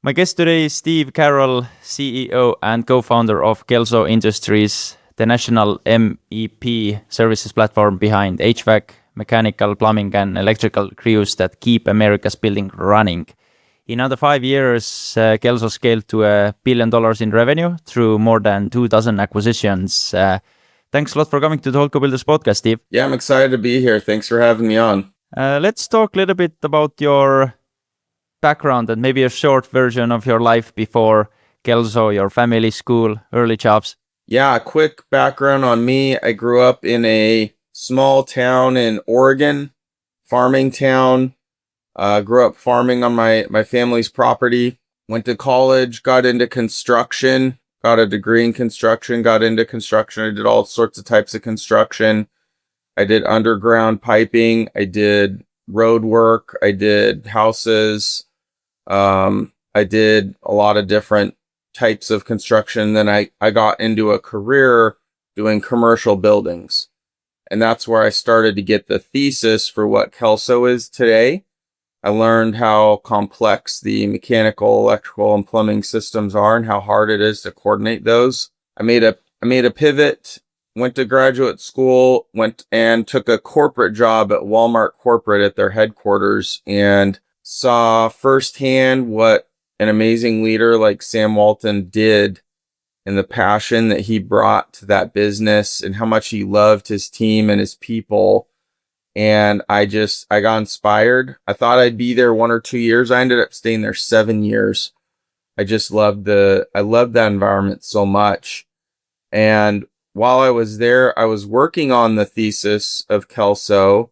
My guest today is Steve Carroll, CEO and co-founder of Kelso Industries, the national MEP services platform behind HVAC, mechanical, plumbing, and electrical crews that keep America's building running. In under 5 years, Kelso scaled to $1 billion in revenue through more than 2,000 acquisitions. Thanks a lot for coming to the HoldCo Builders podcast, Steve. Yeah, I'm excited to be here. Thanks for having me on. Let's talk a little bit about your background and maybe a short version of your life before Kelso, your family, school, early jobs. Yeah, a quick background on me. I grew up in a small town in Oregon, farming town. Grew up farming on my family's property. Went to college, got into construction, got a degree in construction, got into construction. I did all sorts of types of construction. I did underground piping. I did road work. I did houses. I did a lot of different types of construction. Then I got into a career doing commercial buildings. And that's where I started to get the thesis for what Kelso is today. I learned how complex the mechanical, electrical, and plumbing systems are and how hard it is to coordinate those. I made a pivot, went to graduate school, went and took a corporate job at Walmart corporate at their headquarters and saw firsthand what an amazing leader like Sam Walton did and the passion that he brought to that business and how much he loved his team and his people. And I got inspired. I thought I'd be there 1 or 2 years. I ended up staying there 7 years. I loved that environment so much. And while I was there, I was working on the thesis of Kelso,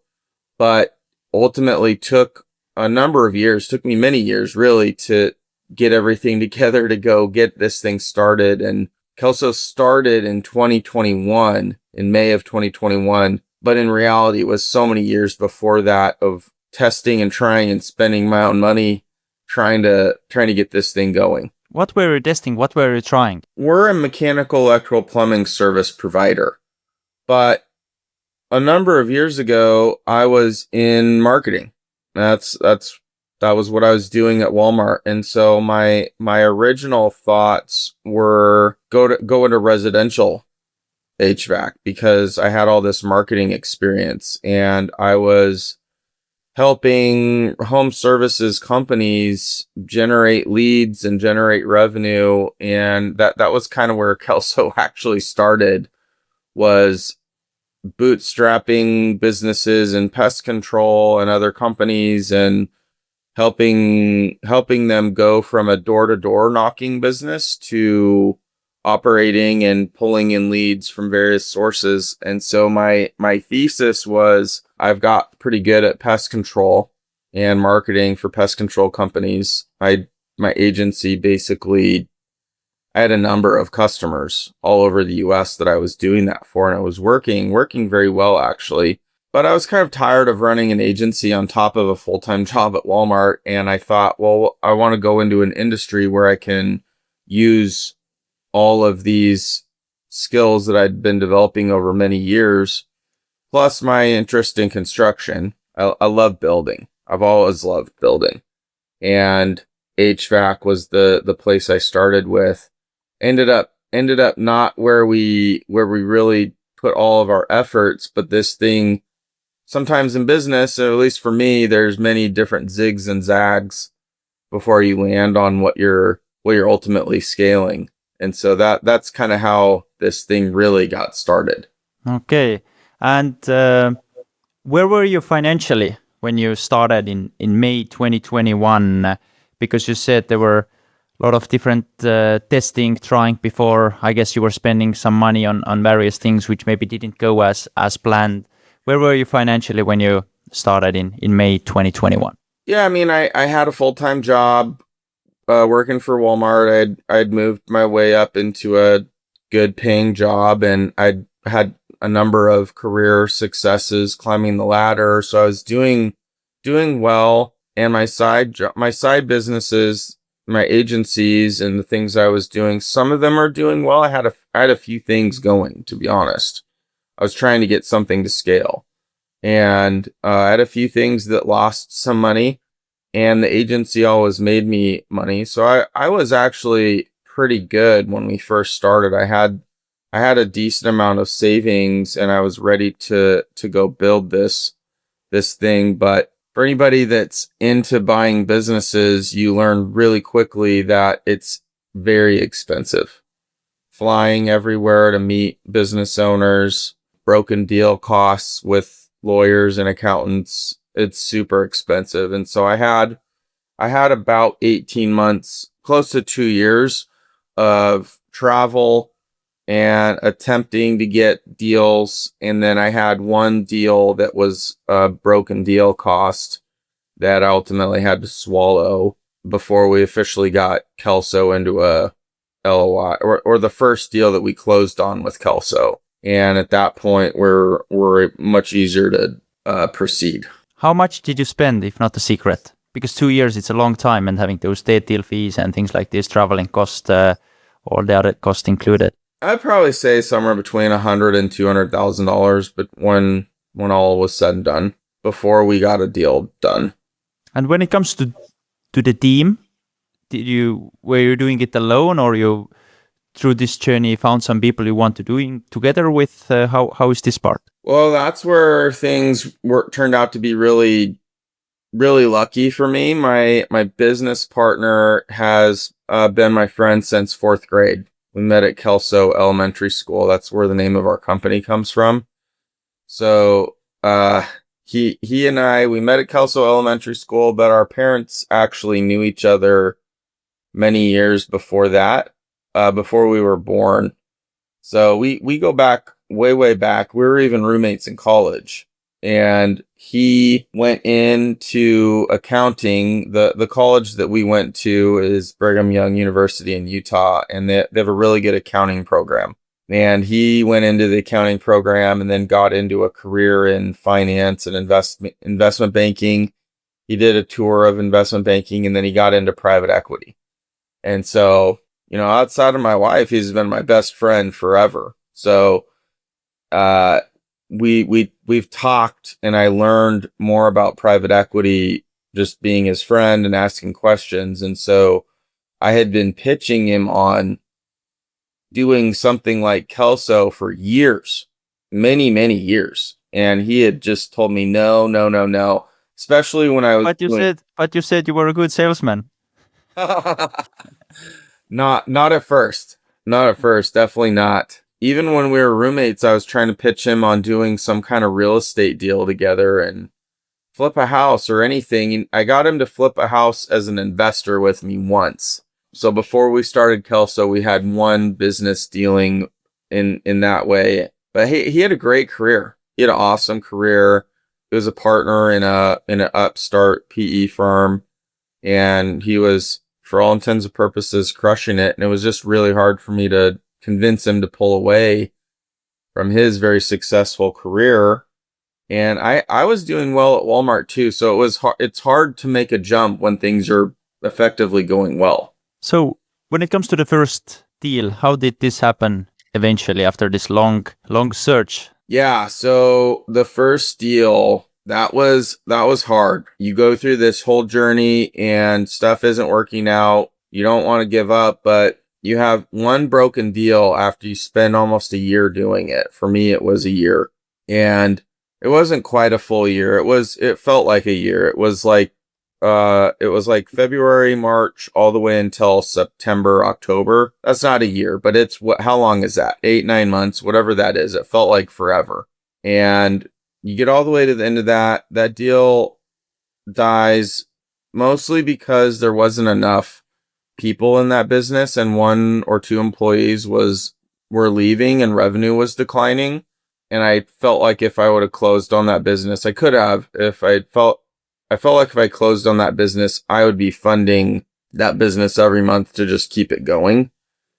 but ultimately took a number of years, took me many years really to get everything together to go get this thing started. And Kelso started in 2021, in May of 2021. But in reality, it was so many years before that of testing and trying and spending my own money trying to get this thing going. What were you testing? What were you trying? We're a mechanical, electrical, plumbing service provider. But a number of years ago, I was in marketing. That was what I was doing at Walmart. And so my original thoughts were go into residential HVAC because I had all this marketing experience and I was helping home services companies generate leads and generate revenue. And that was kind of where Kelso actually started, was bootstrapping businesses and pest control and other companies and helping them go from a door-to-door knocking business to operating and pulling in leads from various sources. And so my thesis was I've got pretty good at pest control and marketing for pest control companies. My agency basically, I had a number of customers all over the US that I was doing that for, and I was working very well actually. But I was kind of tired of running an agency on top of a full-time job at Walmart. And I thought, well, I want to go into an industry where I can use all of these skills that I'd been developing over many years, plus my interest in construction. I love building. I've always loved building. And HVAC was the place I started with. Ended up not where we really put all of our efforts, but this thing, sometimes in business, at least for me, there's many different zigs and zags before you land on what you're ultimately scaling. And so that's kind of how this thing really got started. Okay. And where were you financially when you started in May 2021? Because you said there were a lot of different testing, trying before. I guess you were spending some money on various things which maybe didn't go as planned. Where were you financially when you started in May 2021? Yeah, I mean, I had a full-time job. Working for Walmart. I'd moved my way up into a good paying job and I'd had a number of career successes climbing the ladder. So I was doing well. And my side businesses, my agencies and the things I was doing, some of them are doing well. I had a few things going, to be honest. I was trying to get something to scale and I had a few things that lost some money. and the agency always made me money. So I was actually pretty good when we first started. I had a decent amount of savings, and I was ready to go build this thing. But for anybody that's into buying businesses, you learn really quickly that it's very expensive. Flying everywhere to meet business owners, broken deal costs with lawyers and accountants, it's super expensive. And so I had about 18 months, close to 2 years of travel and attempting to get deals. And then I had one deal that was a broken deal cost that I ultimately had to swallow before we officially got Kelso into a LOI, or the first deal that we closed on with Kelso. And at that point, we're much easier to proceed. How much did you spend, if not a secret? Because 2 years, it's a long time, and having those state deal fees and things like this, traveling cost, all the other costs included. I'd probably say somewhere between $100,000 and $200,000, but when all was said and done, before we got a deal done. And when it comes to the team, were you doing it alone, or you through this journey found some people you want to do together with? How is this part? Well, that's where things turned out to be really, really lucky for me. My business partner has been my friend since 4th grade. We met at Kelso Elementary School. That's where the name of our company comes from. So he and we met at Kelso Elementary School, but our parents actually knew each other many years before that, before we were born. So we go back way back. We were even roommates in college. And he went into accounting. The college that we went to is Brigham Young University in Utah, and they have a really good accounting program. And he went into the accounting program and then got into a career in finance and investment banking. He did a tour of investment banking, and then he got into private equity. And so, outside of my wife, he's been my best friend forever. So, we've talked, and I learned more about private equity just being his friend and asking questions. And so I had been pitching him on doing something like Kelso for years, many years. And he had just told me, no, especially when I was. But you said you were a good salesman. Not at first. Not at first. Definitely not. Even when we were roommates, I was trying to pitch him on doing some kind of real estate deal together and flip a house or anything. I got him to flip a house as an investor with me once. So before we started Kelso, we had one business dealing in that way. But he had a great career. He had an awesome career. He was a partner in an upstart PE firm, and he was, for all intents and purposes, crushing it. And it was just really hard for me to convince him to pull away from his very successful career. And I was doing well at Walmart too. So it's hard to make a jump when things are effectively going well. So when it comes to the first deal, how did this happen eventually after this long search? Yeah. So the first deal, that was hard. You go through this whole journey and stuff isn't working out. You don't want to give up, but you have one broken deal after you spend almost a year doing it. For me, it was a year, and it wasn't quite a full year. It felt like a year. It was like February, March, all the way until September, October. That's not a year, but how long is that? 8-9 months, whatever that is. It felt like forever. And you get all the way to the end of that. That deal dies mostly because there wasn't enough people in that business, and 1 or 2 employees were leaving and revenue was declining. And I felt like if I would have closed on that business, I could have. I felt like if I closed on that business, I would be funding that business every month to just keep it going.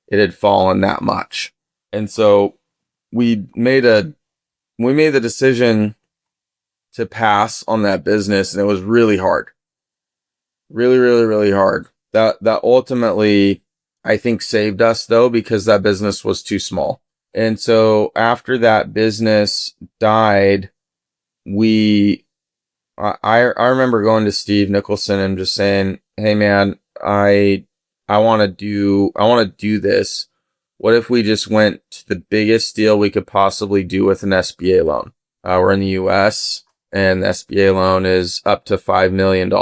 It had fallen that much. And so we made the decision to pass on that business, and it was really hard. Really hard. That ultimately, I think, saved us, though, because that business was too small. And so after that business died, we I remember going to Steve Nicholson and just saying, "Hey man, I want to do this. What if we just went to the biggest deal we could possibly do with an SBA loan? We're in the US and the SBA loan is up to $5 million."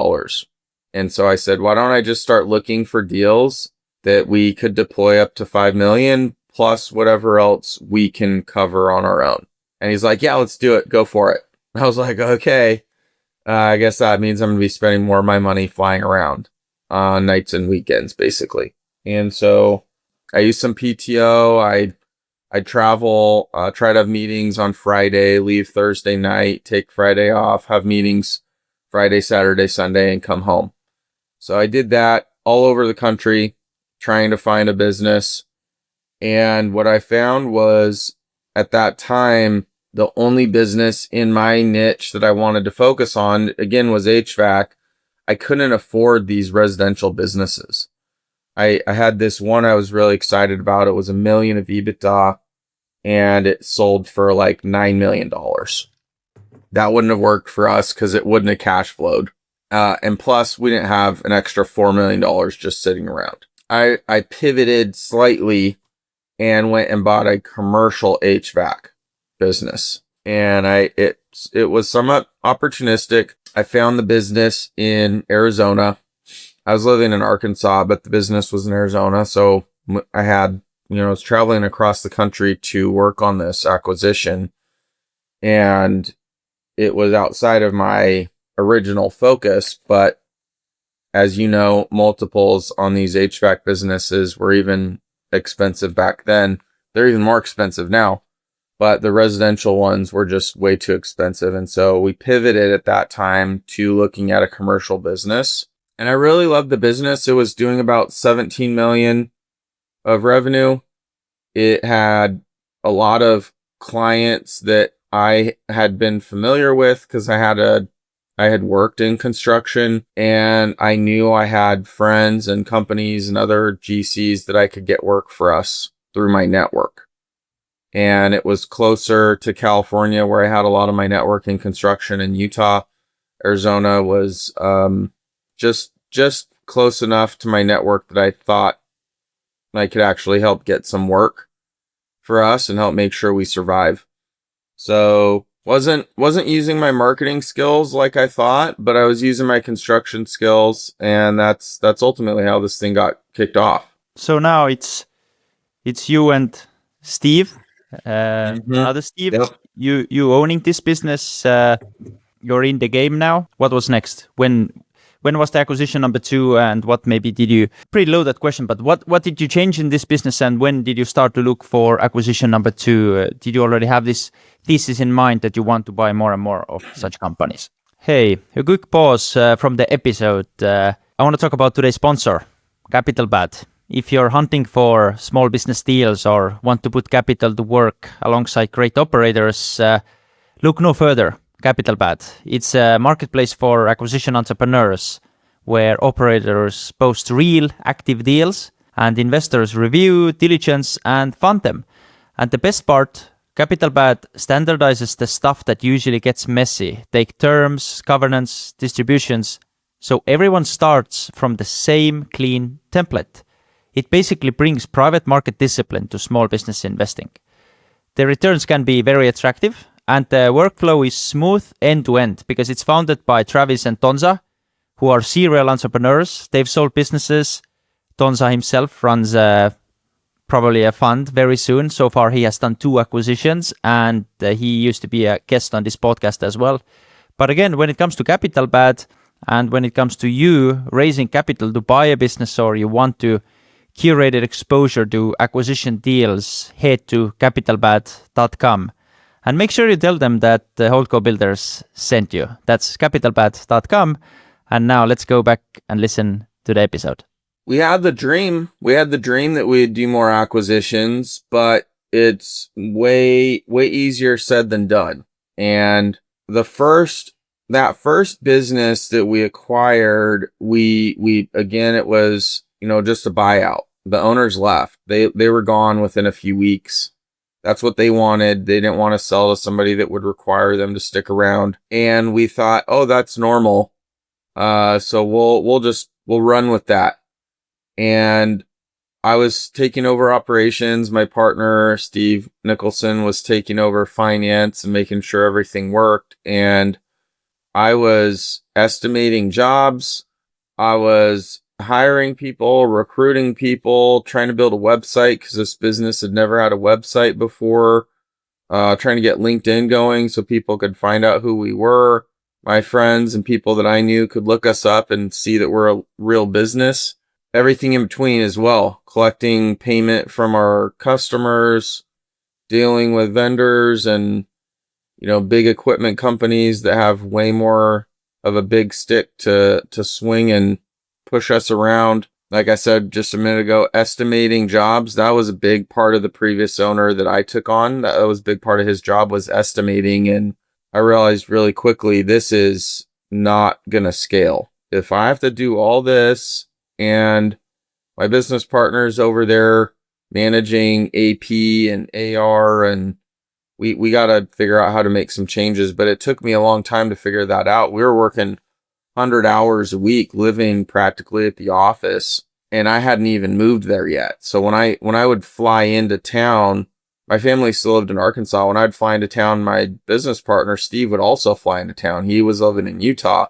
And so I said, why don't I just start looking for deals that we could deploy up to 5 million plus whatever else we can cover on our own. And he's like, yeah, let's do it. Go for it. I was like, okay, I guess that means I'm going to be spending more of my money flying around on nights and weekends, basically. And so I use some PTO. I travel, try to have meetings on Friday, leave Thursday night, take Friday off, have meetings Friday, Saturday, Sunday, and come home. So I did that all over the country, trying to find a business. And what I found was at that time, the only business in my niche that I wanted to focus on, again, was HVAC. I couldn't afford these residential businesses. I had this one I was really excited about. It was $1 million of EBITDA and it sold for like $9 million. That wouldn't have worked for us because it wouldn't have cash flowed. And plus, we didn't have an extra $4 million just sitting around. I pivoted slightly and went and bought a commercial HVAC business. And it was somewhat opportunistic. I found the business in Arizona. I was living in Arkansas, but the business was in Arizona. So I was traveling across the country to work on this acquisition. And it was outside of my original focus, but as you know, multiples on these HVAC businesses were even expensive back then. They're even more expensive now, but the residential ones were just way too expensive. And so we pivoted at that time to looking at a commercial business. And I really loved the business. It was doing about 17 million of revenue. It had a lot of clients that I had been familiar with because I had worked in construction and I knew I had friends and companies and other GCs that I could get work for us through my network. And it was closer to California where I had a lot of my network in construction, in Utah. Arizona was just close enough to my network that I thought I could actually help get some work for us and help make sure we survive. So wasn't using my marketing skills like I thought, but I was using my construction skills, and that's ultimately how this thing got kicked off. So now it's you and Steve. Other Steve, Yep. you owning this business. You're in the game now. What was next? When was the acquisition number 2, and what maybe did you pretty loaded question? But what did you change in this business, and when did you start to look for acquisition number 2? Did you already have this thesis in mind that you want to buy more and more of such companies? Hey, a quick pause from the episode. I want to talk about today's sponsor, CapitalBad. If you're hunting for small business deals or want to put capital to work alongside great operators, look no further. CapitalBad. It's a marketplace for acquisition entrepreneurs where operators post real active deals and investors review, diligence, and fund them. And the best part, CapitalBad standardizes the stuff that usually gets messy. Take terms, governance, distributions, so everyone starts from the same clean template. It basically brings private market discipline to small business investing. The returns can be very attractive, and the workflow is smooth end-to-end because it's founded by Travis and Tonza, who are serial entrepreneurs. They've sold businesses. Tonza himself runs probably a fund very soon. So far, he has done 2 acquisitions, and he used to be a guest on this podcast as well. But again, when it comes to CapitalBad, and when it comes to you raising capital to buy a business or you want to curated exposure to acquisition deals, head to capitalbad.com. And make sure you tell them that the HoldCo Builders sent you. That's capitalbad.com. And now let's go back and listen to the episode. We had the dream. We had the dream that we'd do more acquisitions, but it's way easier said than done. And that first business that we acquired, we again, it was, just a buyout. The owners left. They were gone within a few weeks. That's what they wanted. They didn't want to sell to somebody that would require them to stick around. And we thought, oh, that's normal. So we'll run with that. And I was taking over operations. My partner, Steve Nicholson, was taking over finance and making sure everything worked. And I was estimating jobs. I was hiring people, recruiting people, trying to build a website because this business had never had a website before. Trying to get LinkedIn going so people could find out who we were. My friends and people that I knew could look us up and see that we're a real business. Everything in between as well. Collecting payment from our customers, dealing with vendors and, big equipment companies that have way more of a big stick to swing and push us around. Like I said just a minute ago, estimating jobs, that was a big part of the previous owner that I took on. That was a big part of his job, was estimating. And I realized really quickly, this is not going to scale. If I have to do all this and my business partners over there managing AP and AR, and we got to figure out how to make some changes. But it took me a long time to figure that out. We were working 100 hours a week, living practically at the office, and I hadn't even moved there yet. So when I would fly into town, my family still lived in Arkansas. When I'd fly into town, my business partner Steve would also fly into town. He was living in Utah,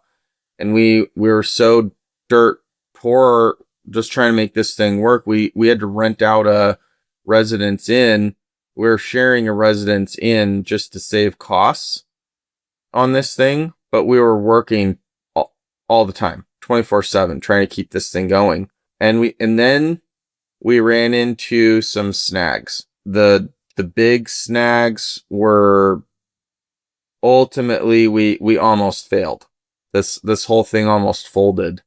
and we were so dirt poor just trying to make this thing work. We had to rent out a residence inn. We're sharing a residence inn just to save costs on this thing, but we were working all the time, 24/7, trying to keep this thing going. And then we ran into some snags. The big snags were ultimately we almost failed. This whole thing almost folded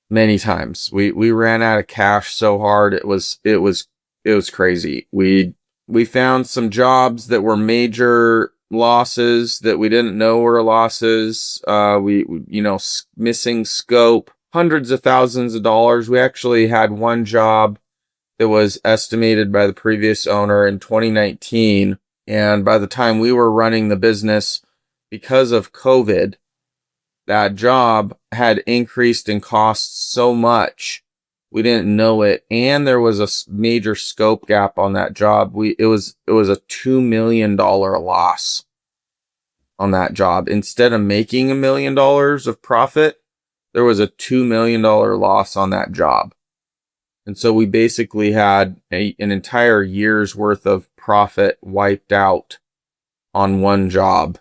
many times. We ran out of cash so hard, it was crazy. We found some jobs that were major losses that we didn't know were losses. Missing scope, hundreds of thousands of dollars. We actually had one job that was estimated by the previous owner in 2019. And by the time we were running the business, because of COVID, that job had increased in costs so much we didn't know it, and there was a major scope gap on that job. It was a $2 million loss on that job. Instead of making $1 million of profit, there was a $2 million loss on that job. And so we basically had an entire year's worth of profit wiped out on one job,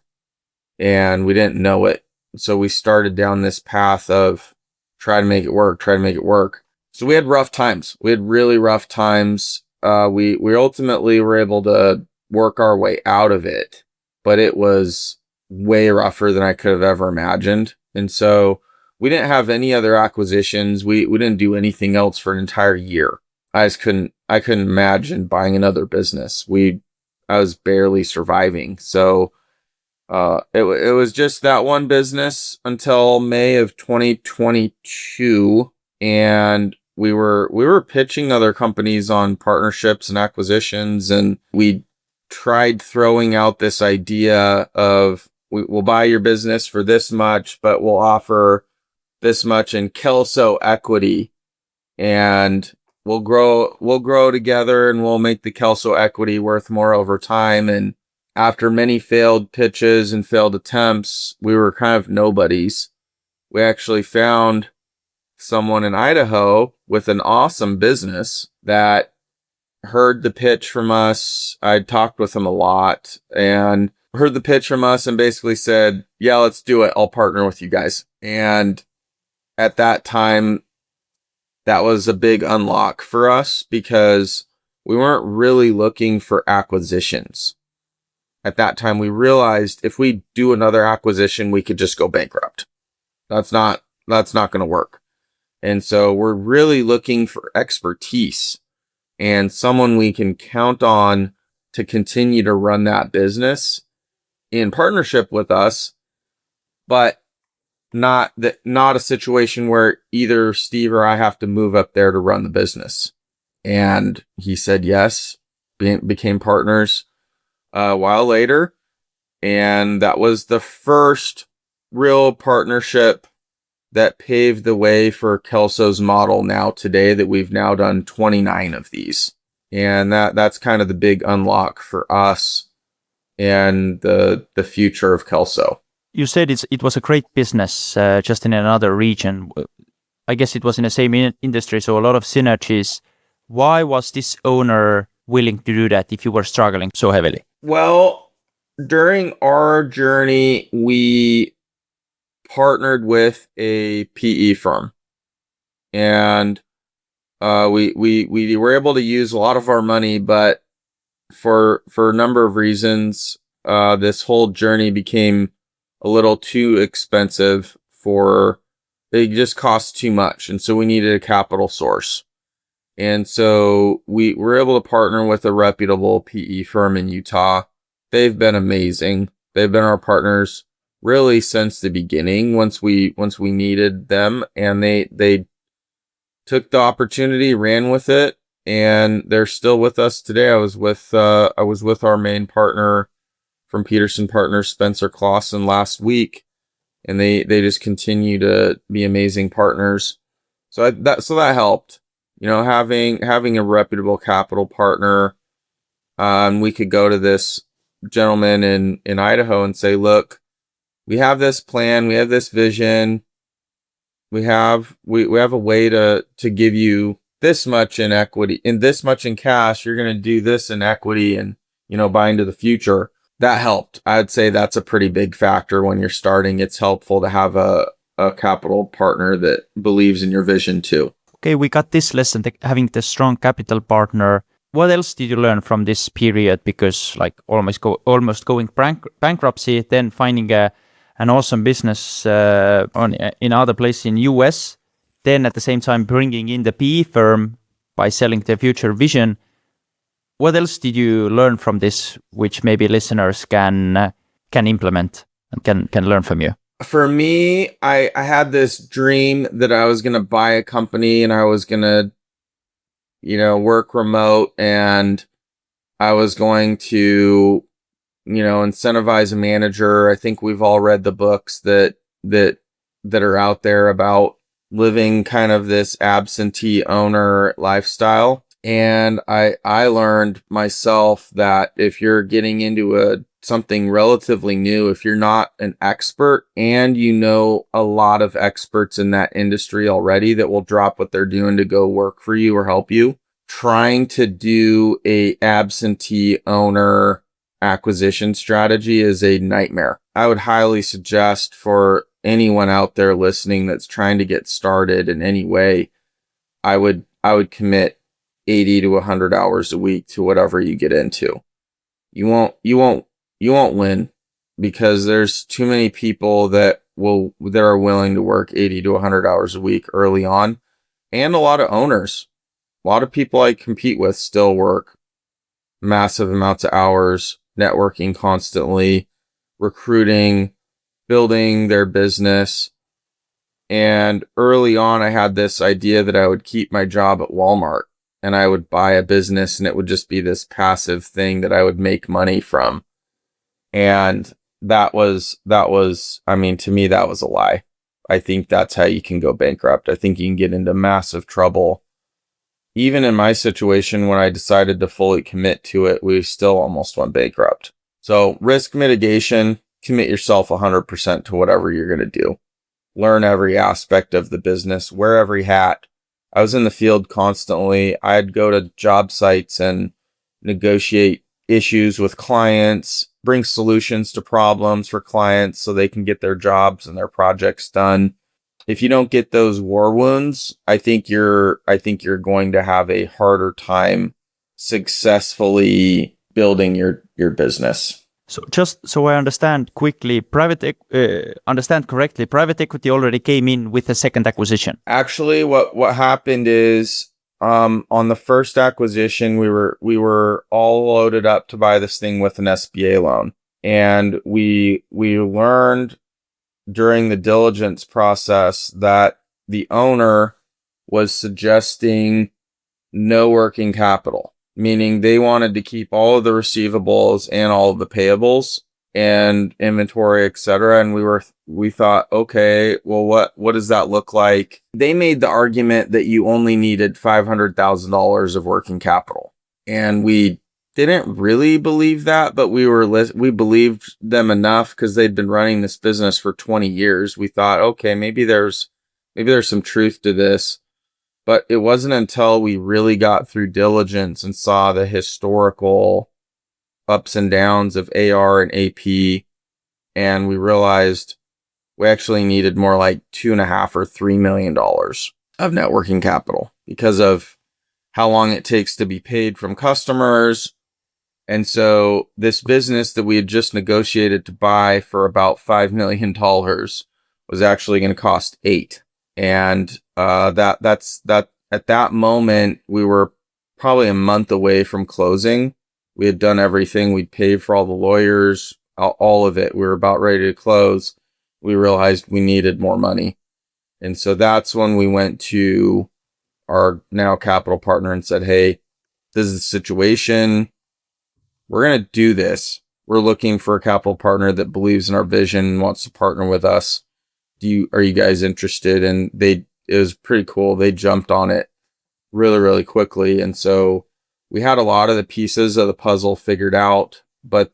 and we didn't know it. So we started down this path of try to make it work. So we had rough times. We had really rough times. We ultimately were able to work our way out of it, but it was way rougher than I could have ever imagined. And so we didn't have any other acquisitions. We didn't do anything else for an entire year. I couldn't imagine buying another business. I was barely surviving. So it was just that one business until May of 2022, and we were pitching other companies on partnerships and acquisitions, and we tried throwing out this idea of we'll buy your business for this much, but we'll offer this much in Kelso equity, and we'll grow together, and we'll make the Kelso equity worth more over time. And after many failed pitches and failed attempts, we were kind of nobodies. We actually found someone in Idaho with an awesome business that heard the pitch from us. I talked with him a lot and heard the pitch from us and basically said, yeah, let's do it. I'll partner with you guys. And at that time, that was a big unlock for us because we weren't really looking for acquisitions. At that time, we realized if we do another acquisition, we could just go bankrupt. That's not going to work. And so we're really looking for expertise and someone we can count on to continue to run that business in partnership with us, but not a situation where either Steve or I have to move up there to run the business. And he said yes. became partners a while later. And that was the first real partnership that paved the way for Kelso's model now today, that we've now done 29 of these. And that's kind of the big unlock for us and the future of Kelso. You said it was a great business, just in another region. I guess it was in the same industry, so a lot of synergies. Why was this owner willing to do that if you were struggling so heavily? Well, during our journey, we partnered with a PE firm, and we were able to use a lot of our money, but for a number of reasons, this whole journey became a little too expensive. It just cost too much, and so we needed a capital source. And so we were able to partner with a reputable PE firm in Utah. They've been amazing. They've been our partners really since the beginning, once we needed them, and they took the opportunity, ran with it, and they're still with us today. I was with our main partner from Peterson Partners, Spencer Clausen, last week, and they just continue to be amazing partners. So that helped, having a reputable capital partner. We could go to this gentleman in Idaho and say, look, we have this plan, we have this vision, we have a way to give you this much in equity and this much in cash. You're going to do this in equity and, buy into the future. That helped. I'd say that's a pretty big factor when you're starting. It's helpful to have a capital partner that believes in your vision too. Okay, we got this lesson, having the strong capital partner. What else did you learn from this period? Because like almost going bankruptcy, then finding an awesome business in other places in US, then at the same time bringing in the PE firm by selling the future vision. What else did you learn from this, which maybe listeners can implement and can learn from you? For me, I had this dream that I was going to buy a company and I was going to, work remote, and I was going to, incentivize a manager. I think we've all read the books that are out there about living kind of this absentee owner lifestyle. And I learned myself that if you're getting into something relatively new, if you're not an expert and a lot of experts in that industry already that will drop what they're doing to go work for you or help you, trying to do a absentee owner acquisition strategy is a nightmare. I would highly suggest for anyone out there listening that's trying to get started in any way, I would commit 80 to 100 hours a week to whatever you get into. You won't win, because there's too many people that are willing to work 80 to 100 hours a week early on, and a lot of owners. A lot of people I compete with still work massive amounts of hours, networking constantly, recruiting, building their business. And early on, I had this idea that I would keep my job at Walmart and I would buy a business, and it would just be this passive thing that I would make money from. And that was, to me, that was a lie. I think that's how you can go bankrupt. I think you can get into massive trouble. Even in my situation, when I decided to fully commit to it, we still almost went bankrupt. So risk mitigation, commit yourself 100% to whatever you're going to do. Learn every aspect of the business, wear every hat. I was in the field constantly. I'd go to job sites and negotiate issues with clients, bring solutions to problems for clients so they can get their jobs and their projects done. If you don't get those war wounds, I think you're going to have a harder time successfully building your business. So just so I understand quickly, private equity already came in with a second acquisition. Actually, what happened is, on the first acquisition, we were all loaded up to buy this thing with an SBA loan, and we learned during the diligence process that the owner was suggesting no working capital. meaning they wanted to keep all of the receivables and all of the payables and inventory, etc. And we thought, okay, well, what does that look like? They made the argument that you only needed $500,000 of working capital, and we didn't really believe that, but we believed them enough because they'd been running this business for 20 years. We thought, okay, maybe there's some truth to this. But it wasn't until we really got through diligence and saw the historical ups and downs of AR and AP, and we realized we actually needed more like $2.5 or $3 million of net working capital because of how long it takes to be paid from customers. And so this business that we had just negotiated to buy for about $5 million was actually going to cost $8 million. And that's at that moment, we were probably a month away from closing. We had done everything. We'd paid for all the lawyers, all of it. We were about ready to close. We realized we needed more money. And so that's when we went to our now capital partner and said, hey, this is the situation. We're going to do this. We're looking for a capital partner that believes in our vision and wants to partner with us. Are you guys interested? And it was pretty cool. They jumped on it really, really quickly. And so we had a lot of the pieces of the puzzle figured out, but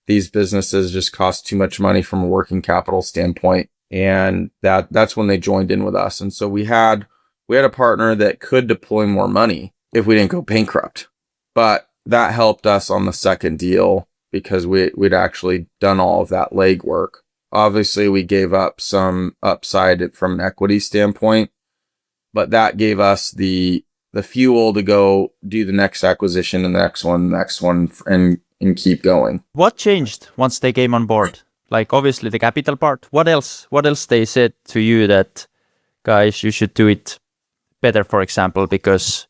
these businesses just cost too much money from a working capital standpoint. And that's when they joined in with us. And so we had a partner that could deploy more money if we didn't go bankrupt. But that helped us on the second deal because we'd actually done all of that legwork. Obviously, we gave up some upside from an equity standpoint, but that gave us the fuel to go do the next acquisition and the next one, and keep going. What changed once they came on board? Like, obviously, the capital part. What else they said to you that, guys, you should do it better, for example, because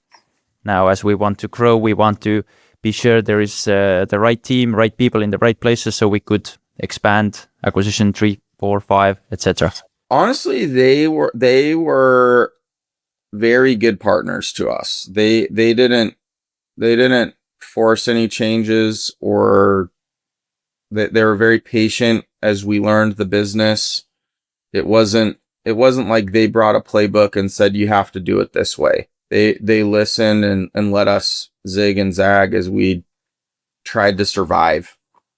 now as we want to grow, we want to be sure there is the right team, right people in the right places so we could expand acquisition 3, 4, 5, etc. Honestly, they were very good partners to us. They didn't force any changes, or they were very patient as we learned the business. It wasn't like they brought a playbook and said you have to do it this way. They listened and let us zig and zag as we tried to survive.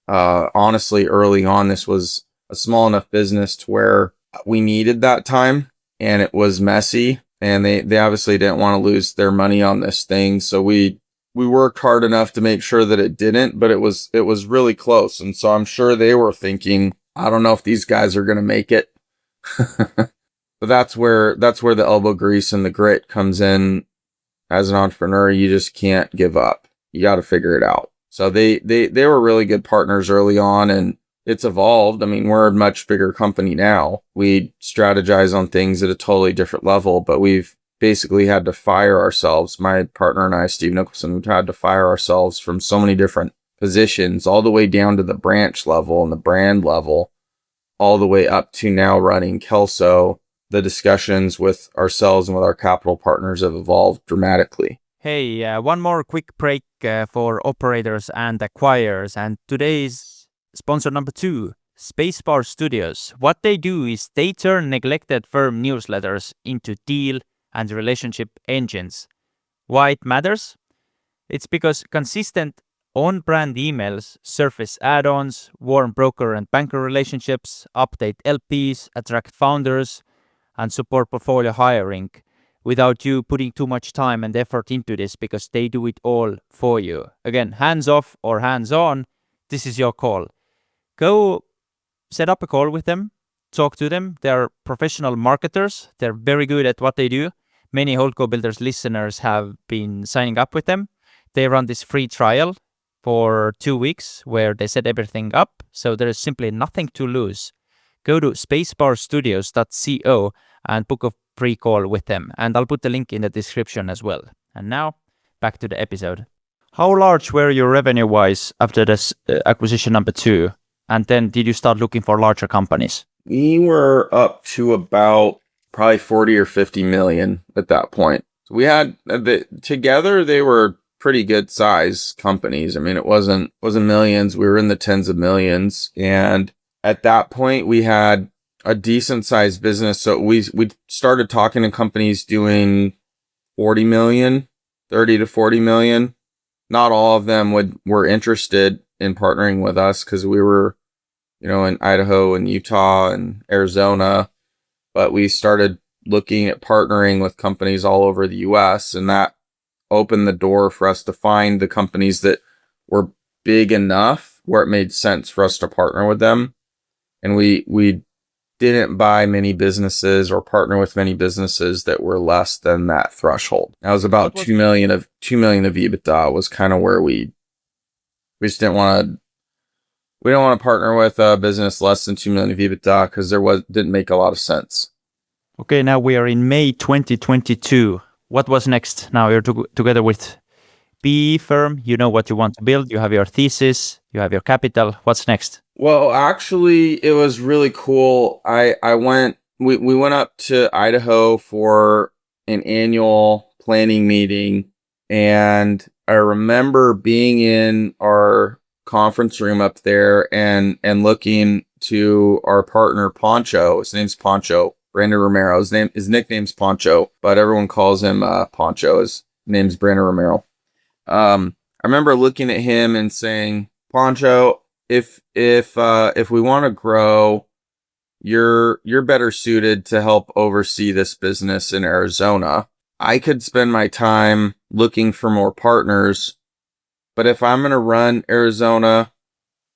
Honestly, early on, this was a small enough business to where we needed that time, and it was messy, and they obviously didn't want to lose their money on this thing. So we worked hard enough to make sure that it didn't, but it was really close. And so I'm sure they were thinking, I don't know if these guys are going to make it. But that's where the elbow grease and the grit comes in. As an entrepreneur, you just can't give up. You got to figure it out. So they were really good partners early on, and it's evolved. I mean, we're a much bigger company now. We strategize on things at a totally different level, but we've basically had to fire ourselves. My partner and I, Steve Nicholson, we've had to fire ourselves from so many different positions, all the way down to the branch level and the brand level, all the way up to now running Kelso. The discussions with ourselves and with our capital partners have evolved dramatically. Hey, one more quick break for operators and acquirers. And today's sponsor number 2, Spacebar Studios. What they do is they turn neglected firm newsletters into deal and relationship engines. Why it matters? It's because consistent on-brand emails surface add-ons, warm broker and banker relationships, update LPs, attract founders, and support portfolio hiring without you putting too much time and effort into this, because they do it all for you. Again, hands off or hands on, this is your call. Go set up a call with them, talk to them. They're professional marketers. They're very good at what they do. Many HoldCo Builders listeners have been signing up with them. They run this free trial for 2 weeks where they set everything up. So there is simply nothing to lose. Go to spacebarstudios.co and book a free call with them. And I'll put the link in the description as well. And now, back to the episode. How large were you revenue-wise after this acquisition number 2? And then did you start looking for larger companies? We were up to about probably 40 or 50 million at that point. So we had, together they were pretty good size companies. I mean, it wasn't millions. We were in the tens of millions. And at that point, we had a decent sized business. So we started talking to companies doing 40 million, 30 to 40 million. Not all of them were interested in partnering with us because we were, in Idaho and Utah and Arizona. But we started looking at partnering with companies all over the US, and that opened the door for us to find the companies that were big enough where it made sense for us to partner with them. And we didn't buy many businesses or partner with many businesses that were less than that threshold. That was about 2 million of EBITDA was kind of where we just didn't want to. We don't want to partner with a business less than 2 million of EBITDA because didn't make a lot of sense. Okay, now we are in May 2022. What was next? Now you're together with PE firm. You know what you want to build. You have your thesis. You have your capital. What's next? Well, actually, it was really cool. We went up to Idaho for an annual planning meeting, and I remember being in our conference room up there and looking to our partner Poncho. His name's Poncho. Brandon Romero. His nickname's Poncho, but everyone calls him Poncho. His name's Brandon Romero. I remember looking at him and saying, Poncho, if we want to grow, you're better suited to help oversee this business in Arizona. I could spend my time looking for more partners, but if I'm going to run Arizona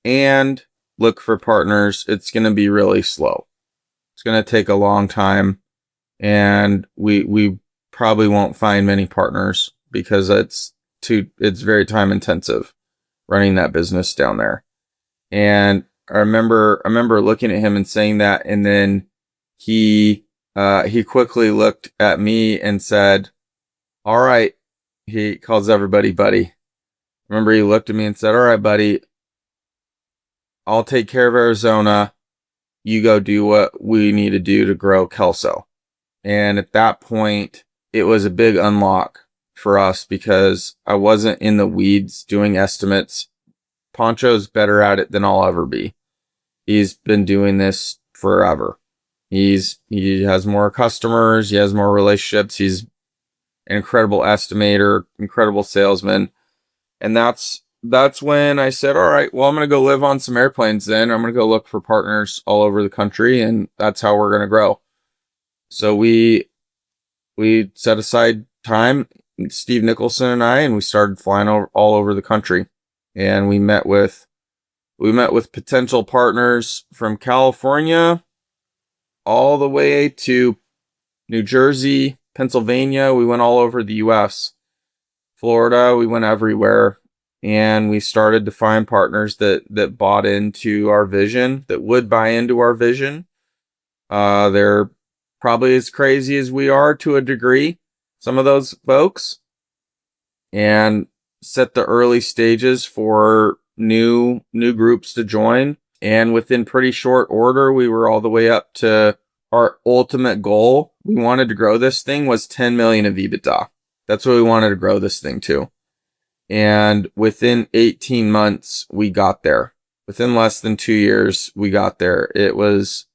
and look for partners, it's going to be really slow. It's going to take a long time, and we probably won't find many partners because it's very time intensive running that business down there. And I remember looking at him and saying that, and then he quickly looked at me and said, "All right." He calls everybody buddy. I remember he looked at me and said, "All right, buddy, I'll take care of Arizona. You go do what we need to do to grow Kelso." And at that point, it was a big unlock for us because I wasn't in the weeds doing estimates. Poncho's better at it than I'll ever be. He's been doing this forever. He has more customers. He has more relationships. He's an incredible estimator, incredible salesman. And that's when I said, all right, well, I'm going to go live on some airplanes then. I'm going to go look for partners all over the country, and that's how we're going to grow. So we set aside time, Steve Nicholson and I, and we started flying all over the country. And we met with potential partners from California all the way to New Jersey, Pennsylvania. We went all over the US. Florida, we went everywhere. And we started to find partners that bought into our vision, that would buy into our vision. They're probably as crazy as we are to a degree, some of those folks. And set the early stages for new groups to join. And within pretty short order, we were all the way up to our ultimate goal. We wanted to grow this thing was 10 million of EBITDA. That's what we wanted to grow this thing to. And within 18 months, we got there. Within less than 2 years, we got there. It was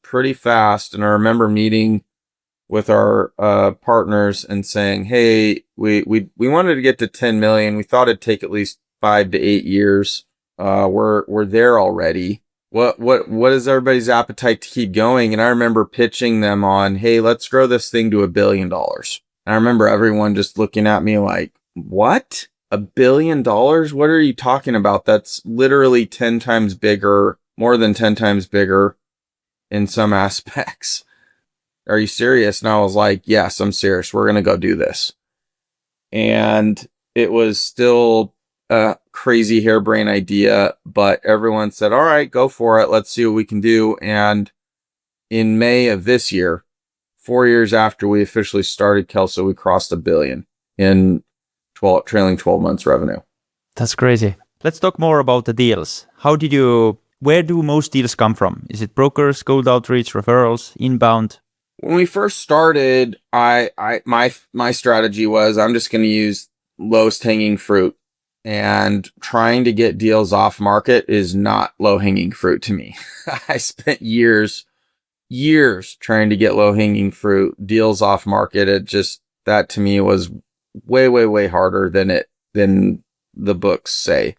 pretty fast. And I remember meeting with our partners and saying, hey, we wanted to get to 10 million. We thought it'd take at least 5 to 8 years. We're there already. What is everybody's appetite to keep going? And I remember pitching them on, hey, let's grow this thing to $1 billion. And I remember everyone just looking at me like, what? $1 billion? What are you talking about? That's literally 10 times bigger, more than 10 times bigger in some aspects. Are you serious? And I was like, yes, I'm serious. We're going to go do this. And it was still a crazy harebrained idea, but everyone said, all right, go for it. Let's see what we can do. And in May of this year, 4 years after we officially started Kelso, we crossed $1 billion in trailing 12 months revenue. That's crazy. Let's talk more about the deals. Where do most deals come from? Is it brokers, cold outreach, referrals, inbound? When we first started, my strategy was I'm just going to use lowest hanging fruit. And trying to get deals off market is not low hanging fruit to me. I spent years trying to get low hanging fruit deals off market. That to me was way harder than the books say.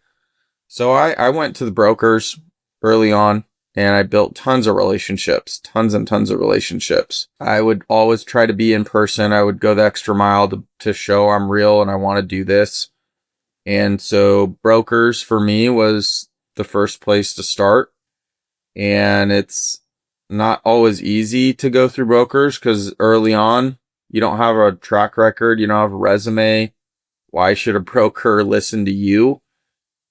So I went to the brokers early on and I built tons and tons of relationships. I would always try to be in person. I would go the extra mile to show I'm real and I want to do this. And so brokers for me was the first place to start. And it's not always easy to go through brokers because early on, you don't have a track record. You don't have a resume. Why should a broker listen to you?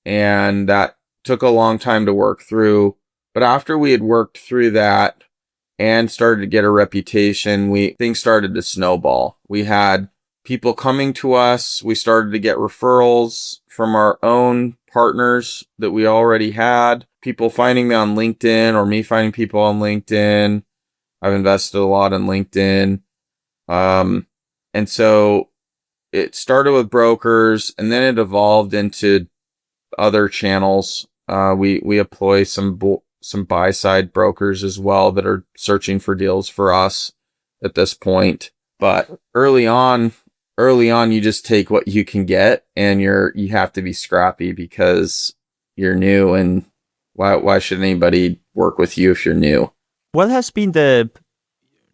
And that took a long time to work through. But after we had worked through that and started to get a reputation, things started to snowball. We had people coming to us. We started to get referrals from our own partners that we already had. People finding me on LinkedIn or me finding people on LinkedIn. I've invested a lot in LinkedIn. And so it started with brokers and then it evolved into other channels. We employ some buy-side brokers as well that are searching for deals for us at this point. But early on, you just take what you can get and you have to be scrappy because you're new, and why should anybody work with you if you're new? What has been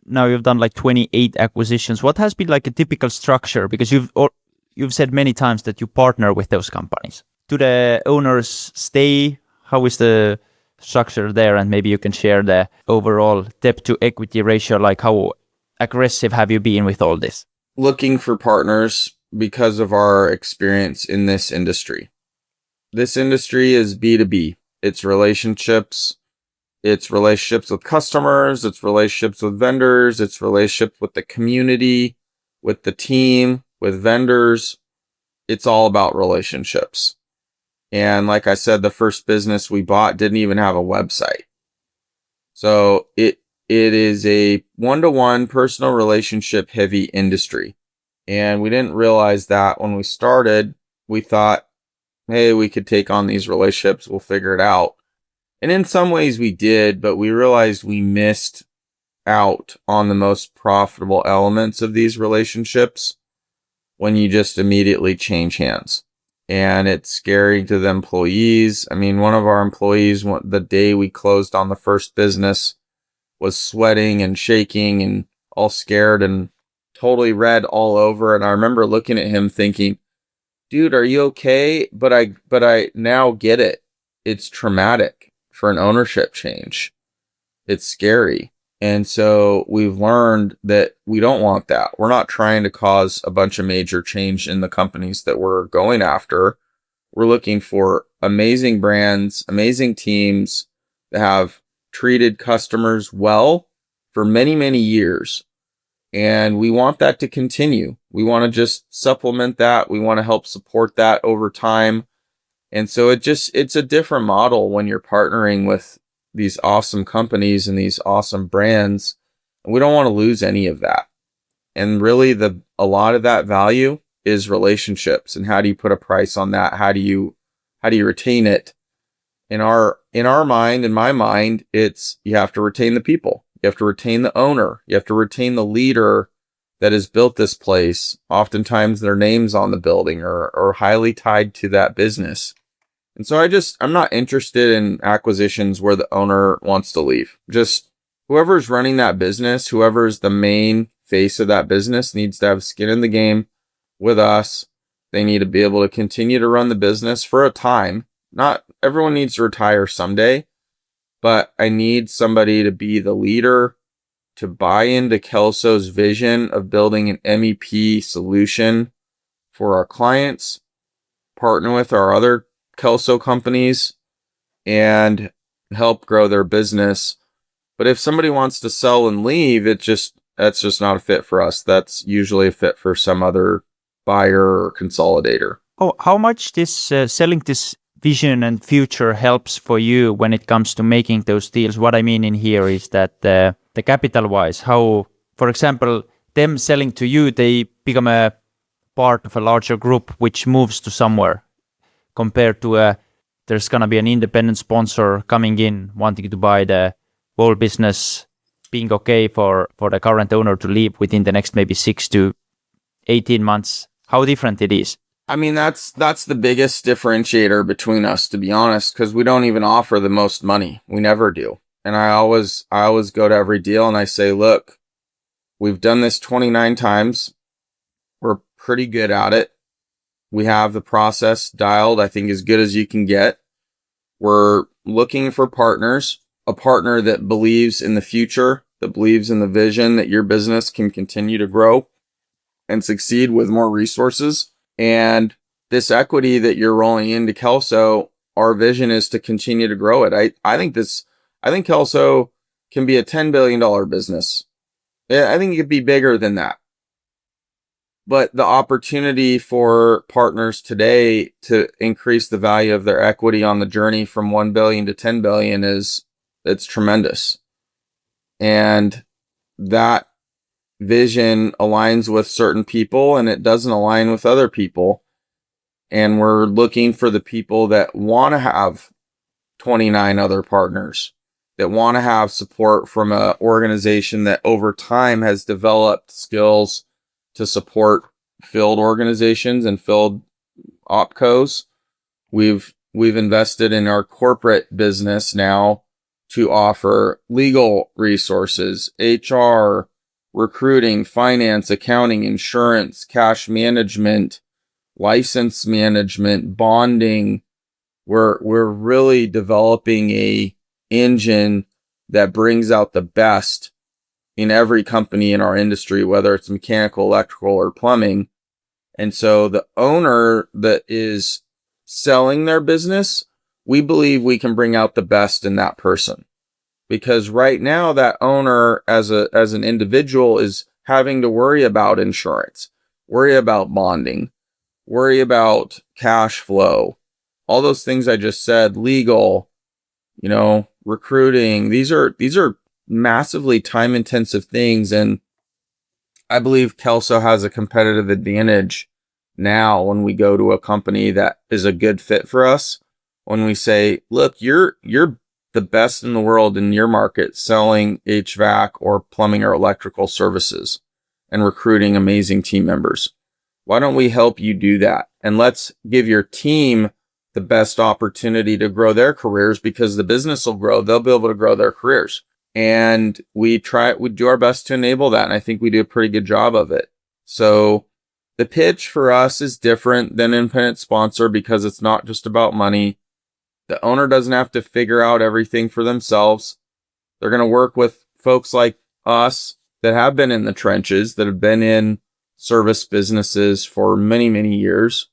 now you've done like 28 acquisitions. What has been like a typical structure? Because you've said many times that you partner with those companies. Do the owners stay? How is the structure there? And maybe you can share the overall debt to equity ratio, like how aggressive have you been with all this? Looking for partners because of our experience in this industry. This industry is B2B. It's relationships. It's relationships with customers. It's relationships with vendors. It's relationships with the community, with the team, with vendors. It's all about relationships. And like I said, the first business we bought didn't even have a website. So it is a one-to-one personal relationship heavy industry. And we didn't realize that when we started. We thought, hey, we could take on these relationships. We'll figure it out. And in some ways we did, but we realized we missed out on the most profitable elements of these relationships when you just immediately change hands. And it's scary to the employees. I mean, one of our employees, the day we closed on the first business, was sweating and shaking and all scared and totally red all over. And I remember looking at him thinking, dude, are you okay? But I now get it. It's traumatic for an ownership change. It's scary. And so we've learned that we don't want that. We're not trying to cause a bunch of major change in the companies that we're going after. We're looking for amazing brands, amazing teams that have treated customers well for many, many years. And we want that to continue. We want to just supplement that. We want to help support that over time. And so it's a different model when you're partnering with these awesome companies and these awesome brands. And we don't want to lose any of that. And really a lot of that value is relationships. And how do you put a price on that? How do you retain it? In our mind, in my mind, it's you have to retain the people. You have to retain the owner. You have to retain the leader that has built this place. Oftentimes their name's on the building or highly tied to that business. And so I'm not interested in acquisitions where the owner wants to leave. Just whoever's running that business, whoever's the main face of that business needs to have skin in the game with us. They need to be able to continue to run the business for a time. Not everyone needs to retire someday, but I need somebody to be the leader, to buy into Kelso's vision of building an MEP solution for our clients, partner with our other Kelso companies, and help grow their business. But if somebody wants to sell and leave, that's just not a fit for us. That's usually a fit for some other buyer or consolidator. Oh, how much this selling this vision and future helps for you when it comes to making those deals? What I mean in here is that the capital wise, how, for example, them selling to you, they become a part of a larger group which moves to somewhere compared to there's going to be an independent sponsor coming in wanting to buy the whole business, being okay for the current owner to leave within the next maybe 6 to 18 months? How different it is? I mean, that's the biggest differentiator between us, to be honest, because we don't even offer the most money. We never do. And I always go to every deal and I say, look, we've done this 29 times. We're pretty good at it. We have the process dialed, I think, as good as you can get. We're looking for partners, a partner that believes in the future, that believes in the vision that your business can continue to grow and succeed with more resources. And this equity that you're rolling into Kelso, our vision is to continue to grow it. I think Kelso can be a $10 billion business. I think it could be bigger than that. But the opportunity for partners today to increase the value of their equity on the journey from 1 billion to 10 billion it's tremendous. And that vision aligns with certain people and it doesn't align with other people. And we're looking for the people that want to have 29 other partners, that want to have support from an organization that over time has developed skills to support field organizations and field opcos. We've invested in our corporate business now to offer legal resources, HR, recruiting, finance, accounting, insurance, cash management, license management, bonding. We're really developing a engine that brings out the best in every company in our industry, whether it's mechanical, electrical, or plumbing. And so the owner that is selling their business, we believe we can bring out the best in that person. Because right now that owner as an individual is having to worry about insurance, worry about bonding, worry about cash flow, all those things I just said, legal, recruiting. These are massively time intensive things. And I believe Kelso has a competitive advantage now when we go to a company that is a good fit for us. When we say, look, you're the best in the world in your market selling HVAC or plumbing or electrical services and recruiting amazing team members. Why don't we help you do that? And let's give your team the best opportunity to grow their careers, because the business will grow. They'll be able to grow their careers. And we do our best to enable that. And I think we do a pretty good job of it. So the pitch for us is different than independent sponsor because it's not just about money. The owner doesn't have to figure out everything for themselves. They're going to work with folks like us that have been in the trenches, that have been in service businesses for many, many years,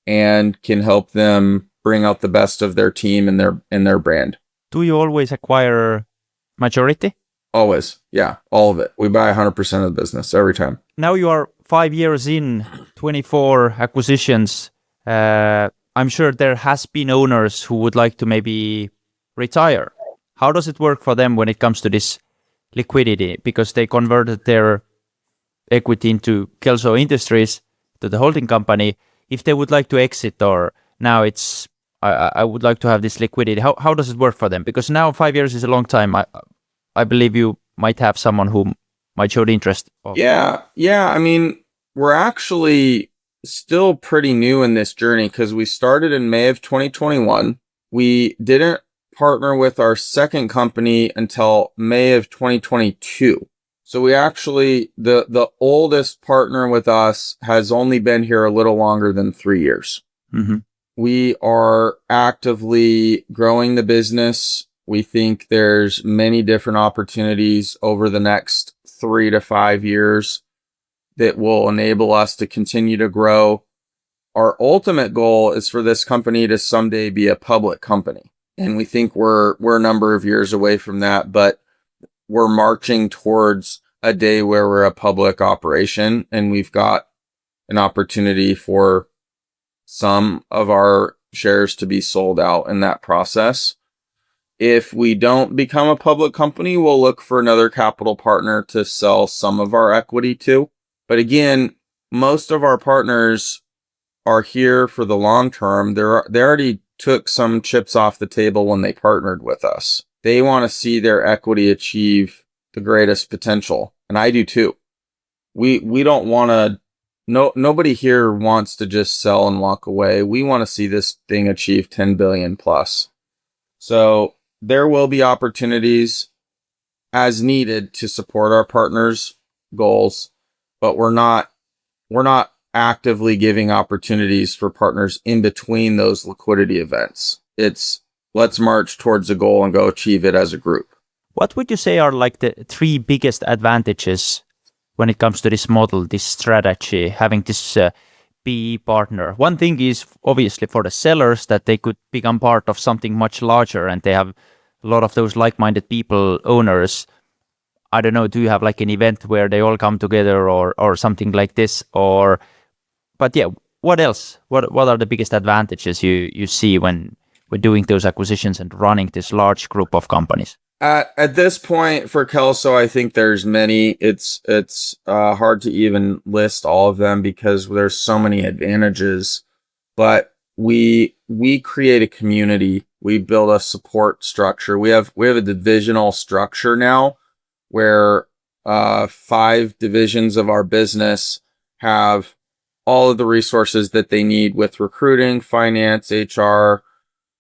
and can help them bring out the best of their team and their brand. Do you always acquire majority? Always. Yeah, all of it. We buy 100% of the business every time. Now you are 5 years in, 24 acquisitions. I'm sure there has been owners who would like to maybe retire. How does it work for them when it comes to this liquidity? Because they converted their equity into Kelso Industries, to the holding company. If they would like to exit, or now it's, I would like to have this liquidity. How does it work for them? Because now 5 years is a long time. I believe you might have someone who might show interest. Yeah. I mean, we're actually still pretty new in this journey because we started in May of 2021. We didn't partner with our second company until May of 2022. So we actually, the oldest partner with us has only been here a little longer than 3 years. Mm-hmm. We are actively growing the business. We think there's many different opportunities over the next 3 to 5 years that will enable us to continue to grow. Our ultimate goal is for this company to someday be a public company. And we think we're a number of years away from that, but we're marching towards a day where we're a public operation, and we've got an opportunity for some of our shares to be sold out in that process. If we don't become a public company, we'll look for another capital partner to sell some of our equity to. But again, most of our partners are here for the long term. They already took some chips off the table when they partnered with us. They want to see their equity achieve the greatest potential, and I do too. We don't want to. Nobody here wants to just sell and walk away. We want to see this thing achieve 10 billion plus. So there will be opportunities as needed to support our partners' goals, but we're not actively giving opportunities for partners in between those liquidity events. It's let's march towards a goal and go achieve it as a group. What would you say are like the three biggest advantages when it comes to this model, this strategy, having this PE partner? One thing is obviously for the sellers that they could become part of something much larger, and they have a lot of those like-minded people, owners. I don't know, do you have like an event where they all come together or something like this? But yeah, what else? What are the biggest advantages you see when we're doing those acquisitions and running this large group of companies? At this point for Kelso, I think there's many. It's hard to even list all of them because there's so many advantages. But we create a community. We build a support structure. We have a divisional structure now where 5 divisions of our business have all of the resources that they need with recruiting, finance, HR,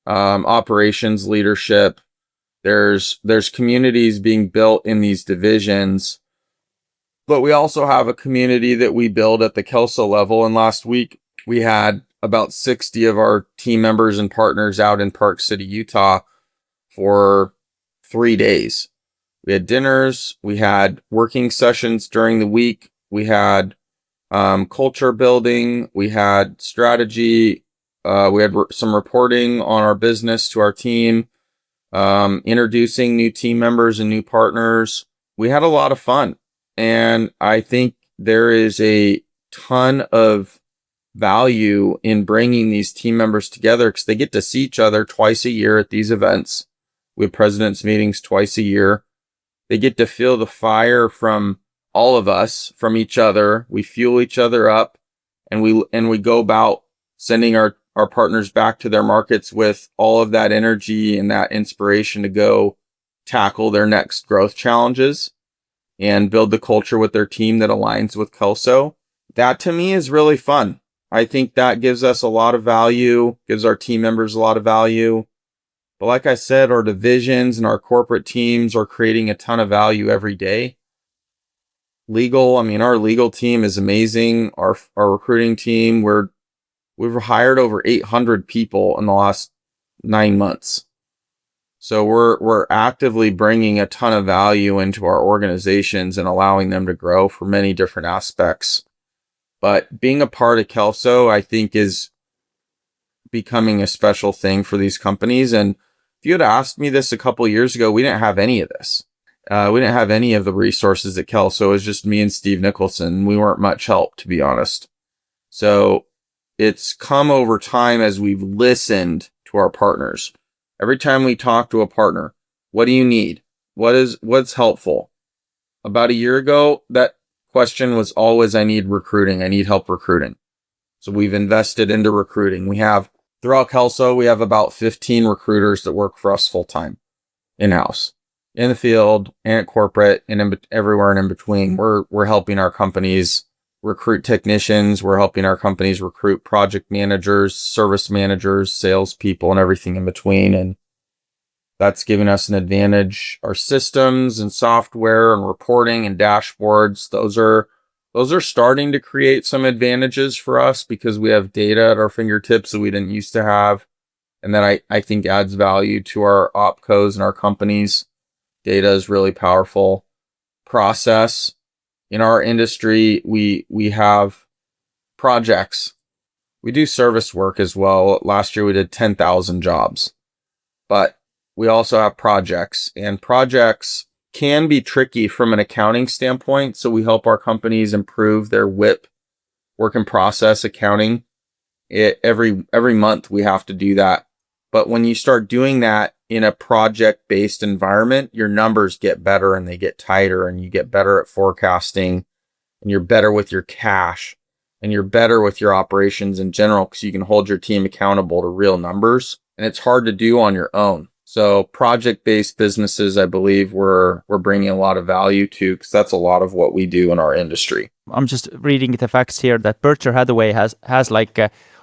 operations, leadership. There's communities being built in these divisions, but we also have a community that we build at the Kelso level. And last week we had about 60 of our team members and partners out in Park City, Utah for 3 days. We had dinners, we had working sessions during the week, we had culture building, we had strategy, we had some reporting on our business to our team, introducing new team members and new partners. We had a lot of fun, and I think there is a ton of value in bringing these team members together because they get to see each other twice a year at these events. We have presidents meetings twice a year. They get to feel the fire from all of us, from each other. We fuel each other up, and we go about sending our partners back to their markets with all of that energy and that inspiration to go tackle their next growth challenges and build the culture with their team that aligns with Kelso. That to me is really fun. I think that gives us a lot of value, gives our team members a lot of value. But like I said, our divisions and our corporate teams are creating a ton of value every day. Our legal team is amazing. Our recruiting team, we've hired over 800 people in the last 9 months. So we're actively bringing a ton of value into our organizations and allowing them to grow for many different aspects. But being a part of Kelso, I think, is becoming a special thing for these companies. And if you had asked me this a couple of years ago, we didn't have any of this. We didn't have any of the resources at Kelso. It was just me and Steve Nicholson. We weren't much help, to be honest. So it's come over time as we've listened to our partners. Every time we talk to a partner, what do you need? What's helpful? About a year ago, that question was always, I need recruiting. I need help recruiting. So we've invested into recruiting. Throughout Kelso, we have about 15 recruiters that work for us full time, in-house, in the field, and at corporate, and everywhere and in between. We're helping our companies recruit technicians. We're helping our companies recruit project managers, service managers, salespeople, and everything in between. And that's given us an advantage. Our systems and software and reporting and dashboards, those are starting to create some advantages for us because we have data at our fingertips that we didn't used to have. And that I think adds value to our opcos and our companies. Data is really powerful. Process. In our industry, we have projects. We do service work as well. Last year we did 10,000 jobs. But we also have projects, and projects can be tricky from an accounting standpoint. So we help our companies improve their WIP, work in process accounting. Every month we have to do that. But when you start doing that in a project-based environment, your numbers get better and they get tighter, and you get better at forecasting, and you're better with your cash. and you're better with your operations in general because you can hold your team accountable to real numbers. And it's hard to do on your own. So project-based businesses, I believe we're bringing a lot of value to, because that's a lot of what we do in our industry. I'm just reading the facts here that Berkshire Hathaway has like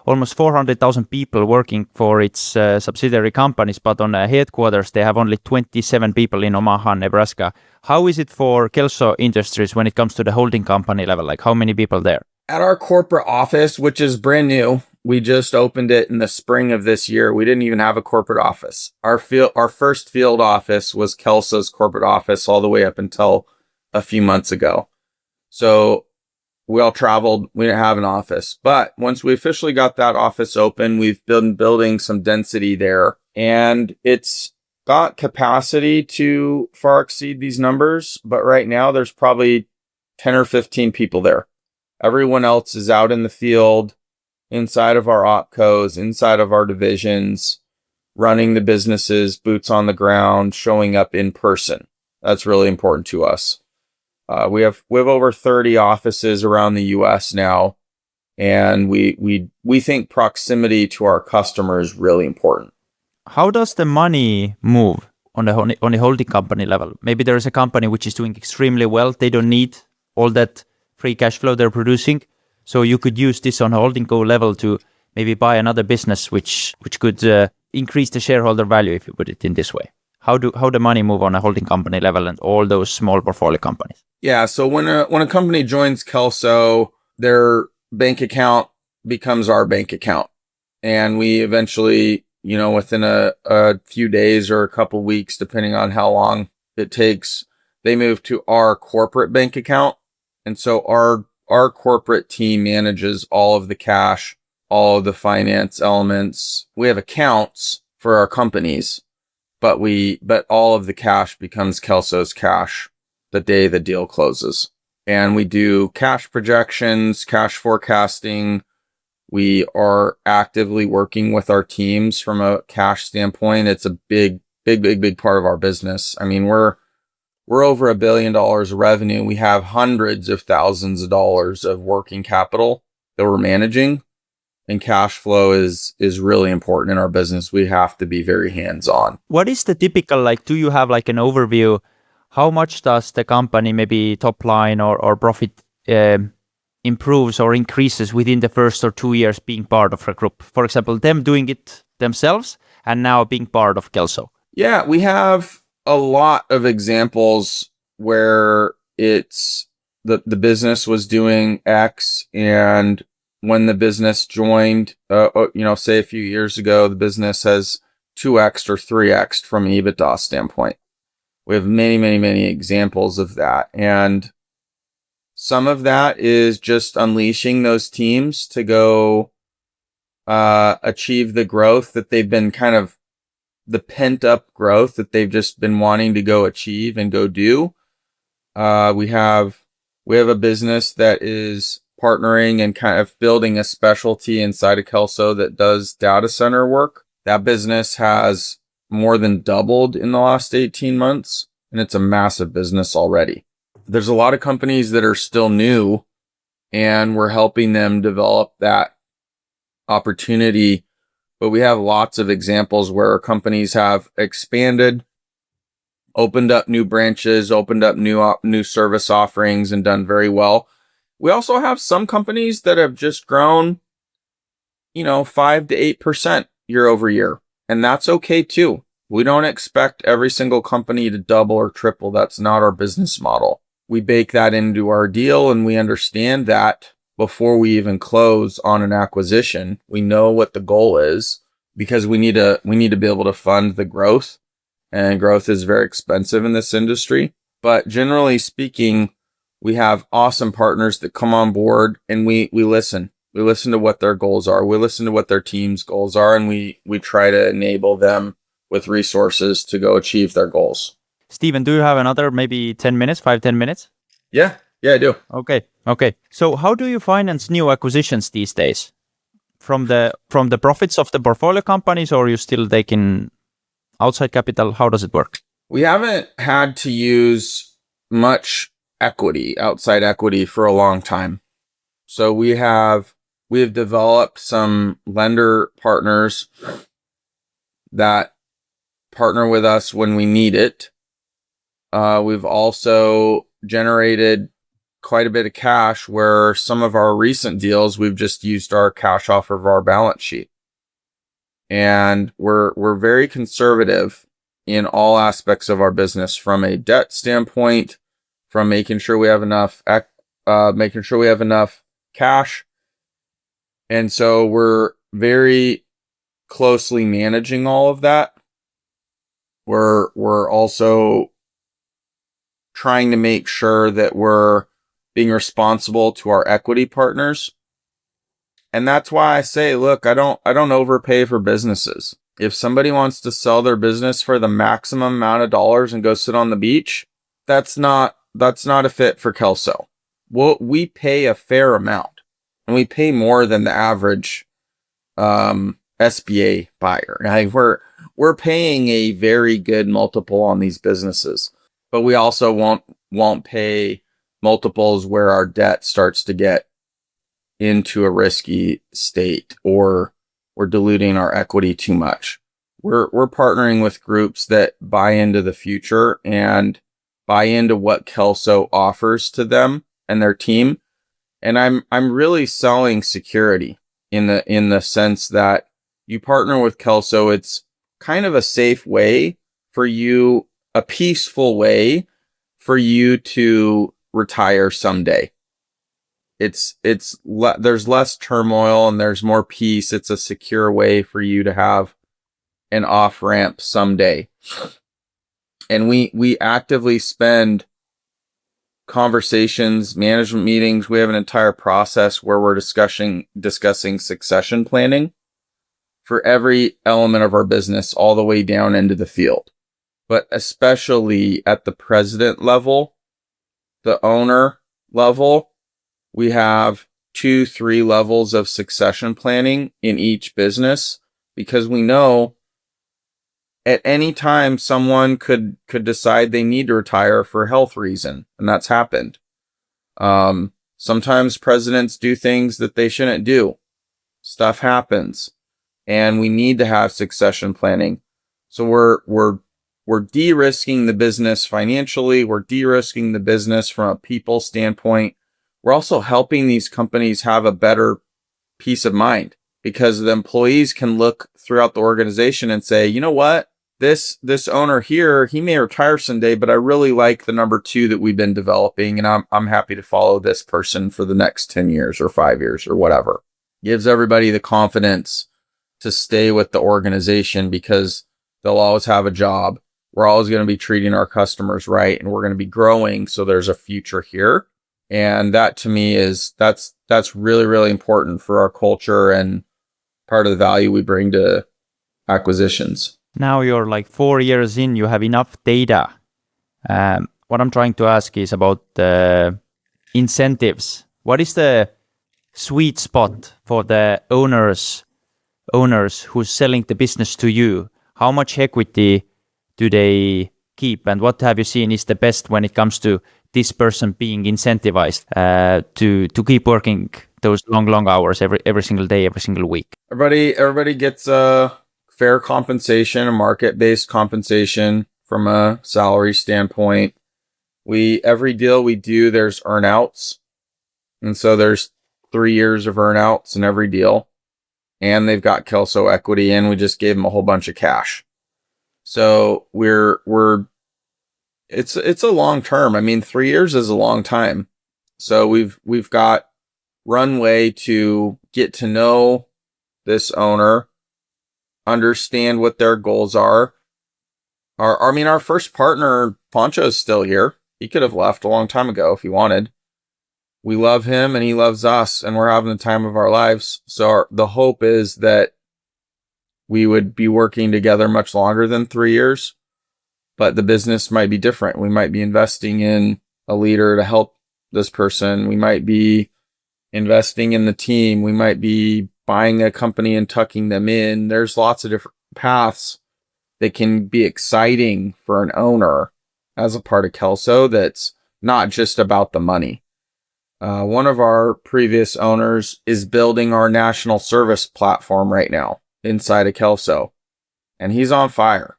almost 400,000 people working for its subsidiary companies, but on headquarters they have only 27 people in Omaha, Nebraska. How is it for Kelso Industries when it comes to the holding company level? Like how many people there? At our corporate office, which is brand new, we just opened it in the spring of this year. We didn't even have a corporate office. Our first field office was Kelso's corporate office all the way up until a few months ago. So we all traveled. We didn't have an office. But once we officially got that office open, we've been building some density there. And it's got capacity to far exceed these numbers. But right now, there's probably 10 or 15 people there. Everyone else is out in the field, inside of our opcos, inside of our divisions, running the businesses, boots on the ground, showing up in person. That's really important to us. We have over 30 offices around the U.S. now, and we think proximity to our customer is really important. How does the money move on a holding company level? Maybe there is a company which is doing extremely well. They don't need all that free cash flow they're producing. So you could use this on a holding co level to maybe buy another business which could increase the shareholder value, if you put it in this way. How the money move on a holding company level and all those small portfolio companies? Yeah, so when a company joins Kelso, their bank account becomes our bank account. And we eventually, within a few days or a couple weeks, depending on how long it takes, they move to our corporate bank account. And so our corporate team manages all of the cash, all of the finance elements. We have accounts for our companies, but all of the cash becomes Kelso's cash the day the deal closes. And we do cash projections, cash forecasting. We are actively working with our teams from a cash standpoint. It's a big part of our business. I mean, we're over $1 billion of revenue. We have hundreds of thousands of dollars of working capital that we're managing, and cash flow is really important in our business. We have to be very hands-on. What is the typical, do you have an overview? How much does the company, maybe top line or profit, improves or increases within the first or 2 years being part of a group? For example, them doing it themselves and now being part of Kelso. Yeah, we have a lot of examples where it's the business was doing X, and when the business joined, say a few years ago, the business has 2x or 3x from an EBITDA standpoint. We have many, many, many examples of that. And some of that is just unleashing those teams to go achieve the growth that they've been the pent up growth that they've just been wanting to go achieve and go do. We have a business that is partnering and kind of building a specialty inside of Kelso that does data center work. That business has more than doubled in the last 18 months, and it's a massive business already. There's a lot of companies that are still new, and we're helping them develop that opportunity. But we have lots of examples where companies have expanded, opened up new branches, opened up new service offerings, and done very well. We also have some companies that have just grown, 5 to 8% year over year. And that's okay too. We don't expect every single company to double or triple. That's not our business model. We bake that into our deal, and we understand that before we even close on an acquisition. We know what the goal is, because we need to be able to fund the growth, and growth is very expensive in this industry. But generally speaking, we have awesome partners that come on board, and we listen. We listen to what their goals are. We listen to what their team's goals are, and we try to enable them with resources to go achieve their goals. Steven, do you have another maybe 10 minutes, 5-10 minutes? Yeah, I do. Okay. So how do you finance new acquisitions these days? From the profits of the portfolio companies, or are you still taking outside capital? How does it work? We haven't had to use much outside equity for a long time. So we have developed some lender partners that partner with us when we need it. We've also generated quite a bit of cash where some of our recent deals, we've just used our cash off of our balance sheet. And we're very conservative in all aspects of our business, from a debt standpoint, from making sure we have enough cash. And so we're very closely managing all of that. We're also trying to make sure that we're being responsible to our equity partners. And that's why I say, look, I don't overpay for businesses. If somebody wants to sell their business for the maximum amount of dollars and go sit on the beach, that's not a fit for Kelso. We pay a fair amount, and we pay more than the average SBA buyer. Like we're paying a very good multiple on these businesses, but we also won't pay multiples where our debt starts to get into a risky state, or we're diluting our equity too much. We're partnering with groups that buy into the future and buy into what Kelso offers to them and their team. And I'm really selling security in the sense that you partner with Kelso. It's kind of a safe way for you, a peaceful way for you to retire someday. There's less turmoil and there's more peace. It's a secure way for you to have an off ramp someday. And we actively spend conversations, management meetings. We have an entire process where we're discussing succession planning for every element of our business, all the way down into the field. But especially at the president level, the owner level, we have 2-3 levels of succession planning in each business, because we know at any time someone could decide they need to retire for a health reason, and that's happened. Sometimes presidents do things that they shouldn't do. Stuff happens, and we need to have succession planning. So we're de-risking the business financially. We're de-risking the business from a people standpoint. We're also helping these companies have a better peace of mind, because the employees can look throughout the organization and say, you know what? This owner here, he may retire someday, but I really like the number 2 that we've been developing, and I'm happy to follow this person for the next 10 years or 5 years or whatever. Gives everybody the confidence to stay with the organization, because they'll always have a job. We're always going to be treating our customers right, and we're going to be growing, so there's a future here. And that to me that's really, really important for our culture and part of the value we bring to acquisitions. Now you're like 4 years in, you have enough data. What I'm trying to ask is about the incentives. What is the sweet spot for the owners who's selling the business to you? How much equity do they keep, and what have you seen is the best when it comes to this person being incentivized to keep working those long hours every single day, every single week? Everybody gets a fair compensation, a market-based compensation from a salary standpoint. Every deal we do, there's earnouts, and so there's 3 years of earnouts in every deal, and they've got Kelso equity, and we just gave them a whole bunch of cash. So it's a long term. I mean, 3 years is a long time. So we've got runway to get to know this owner, understand what their goals are. Our first partner, Poncho, is still here. He could have left a long time ago if he wanted. We love him and he loves us, and we're having the time of our lives. So the hope is that we would be working together much longer than 3 years, but the business might be different. We might be investing in a leader to help this person. We might be investing in the team. We might be buying a company and tucking them in. There's lots of different paths that can be exciting for an owner as a part of Kelso that's not just about the money. One of our previous owners is building our national service platform right now inside of Kelso, and he's on fire.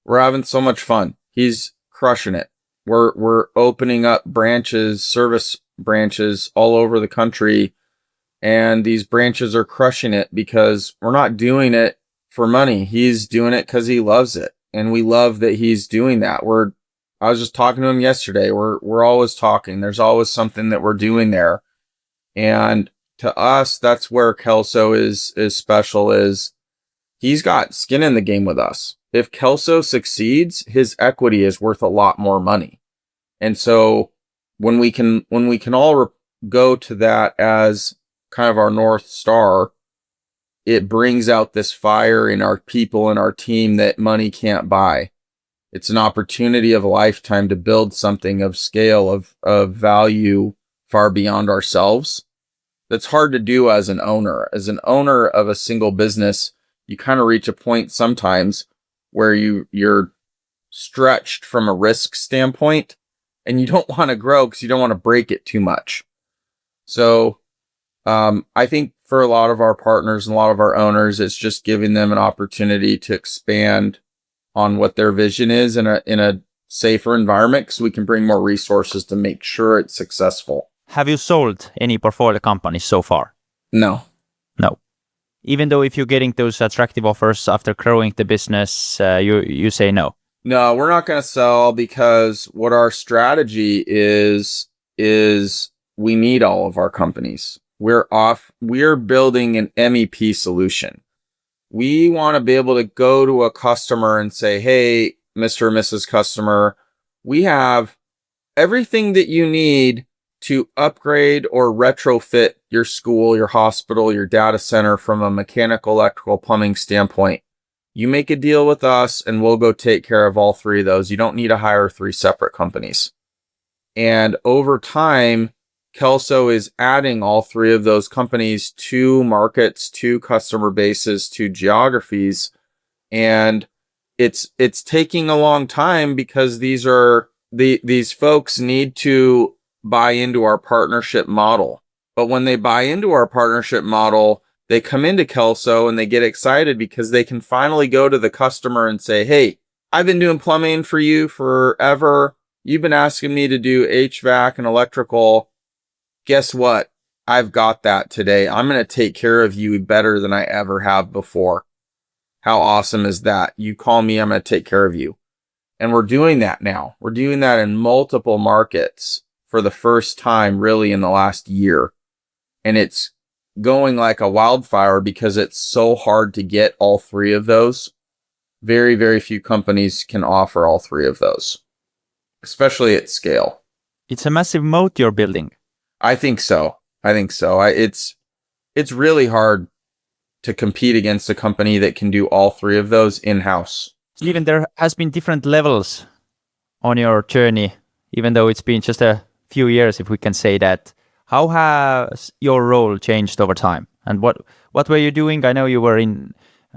We're having so much fun. He's crushing it. We're opening up branches, service branches all over the country, and these branches are crushing it because we're not doing it for money. He's doing it because he loves it, and we love that he's doing that. I was just talking to him yesterday. We're always talking. There's always something that we're doing there, and to us, that's where Kelso is special. Is he's got skin in the game with us. If Kelso succeeds, his equity is worth a lot more money. And so when we can all go to that as kind of our North Star, it brings out this fire in our people and our team that money can't buy. It's an opportunity of a lifetime to build something of scale, of value far beyond ourselves. That's hard to do as an owner. As an owner of a single business, you kind of reach a point sometimes where you're stretched from a risk standpoint, and you don't want to grow because you don't want to break it too much. So I think for a lot of our partners and a lot of our owners, it's just giving them an opportunity to expand on what their vision is in a safer environment, because we can bring more resources to make sure it's successful. Have you sold any portfolio companies so far? No. Even though if you're getting those attractive offers after growing the business, you say no. No, we're not going to sell, because what our strategy is we need all of our companies. We're building an MEP solution. We want to be able to go to a customer and say, hey, Mr. or Mrs. Customer, we have everything that you need to upgrade or retrofit your school, your hospital, your data center from a mechanical, electrical, plumbing standpoint. You make a deal with us and we'll go take care of all three of those. You don't need to hire 3 separate companies. And over time, Kelso is adding all 3 of those companies to markets, to customer bases, to geographies. And it's taking a long time because these folks need to buy into our partnership model. But when they buy into our partnership model, they come into Kelso and they get excited because they can finally go to the customer and say, hey, I've been doing plumbing for you forever. You've been asking me to do HVAC and electrical. Guess what? I've got that today. I'm going to take care of you better than I ever have before. How awesome is that? You call me, I'm going to take care of you. And we're doing that now. We're doing that in multiple markets for the first time really in the last year. And it's going like a wildfire because it's so hard to get all 3 of those. Very, very few companies can offer all 3 of those, especially at scale. It's a massive moat you're building. I think so. It's really hard to compete against a company that can do all 3 of those in-house. Even there has been different levels on your journey, even though it's been just a few years, if we can say that. How has your role changed over time? And what were you doing? I know you were in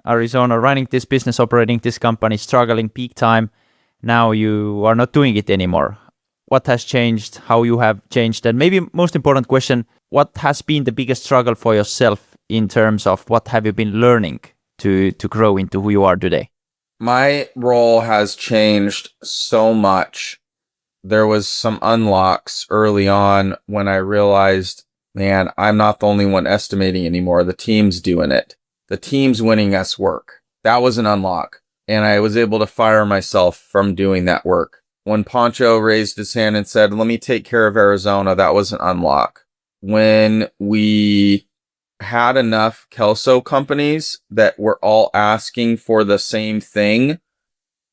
Arizona running this business, operating this company, struggling peak time. Now you are not doing it anymore. What has changed? How you have changed? And maybe most important question, what has been the biggest struggle for yourself in terms of what have you been learning to grow into who you are today? My role has changed so much. There was some unlocks early on when I realized, man, I'm not the only one estimating anymore. The team's doing it. The team's winning us work. That was an unlock. And I was able to fire myself from doing that work. When Poncho raised his hand and said, let me take care of Arizona, that was an unlock. When we had enough Kelso companies that were all asking for the same thing,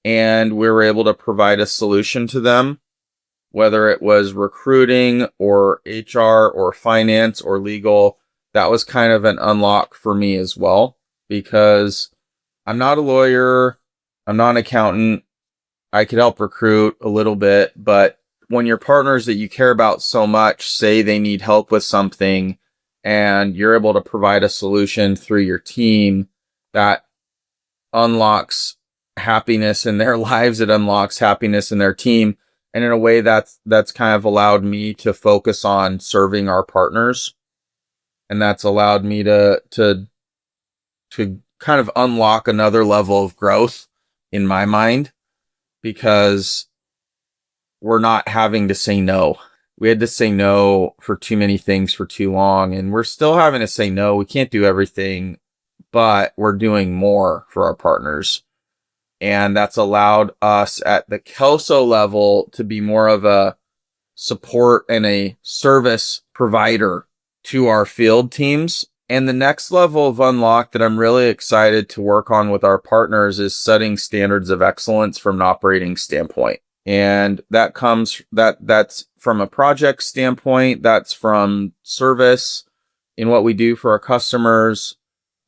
and we were able to provide a solution to them, whether it was recruiting or HR or finance or legal, that was kind of an unlock for me as well, because I'm not a lawyer, I'm not an accountant. I could help recruit a little bit, but when your partners that you care about so much say they need help with something and you're able to provide a solution through your team, that unlocks happiness in their lives, it unlocks happiness in their team. And in a way that's kind of allowed me to focus on serving our partners. And that's allowed me to kind of unlock another level of growth in my mind, because we're not having to say no. We had to say no for too many things for too long, and we're still having to say no. We can't do everything, but we're doing more for our partners. And that's allowed us at the Kelso level to be more of a support and a service provider to our field teams. And the next level of unlock that I'm really excited to work on with our partners is setting standards of excellence from an operating standpoint. And that's from a project standpoint, that's from service in what we do for our customers,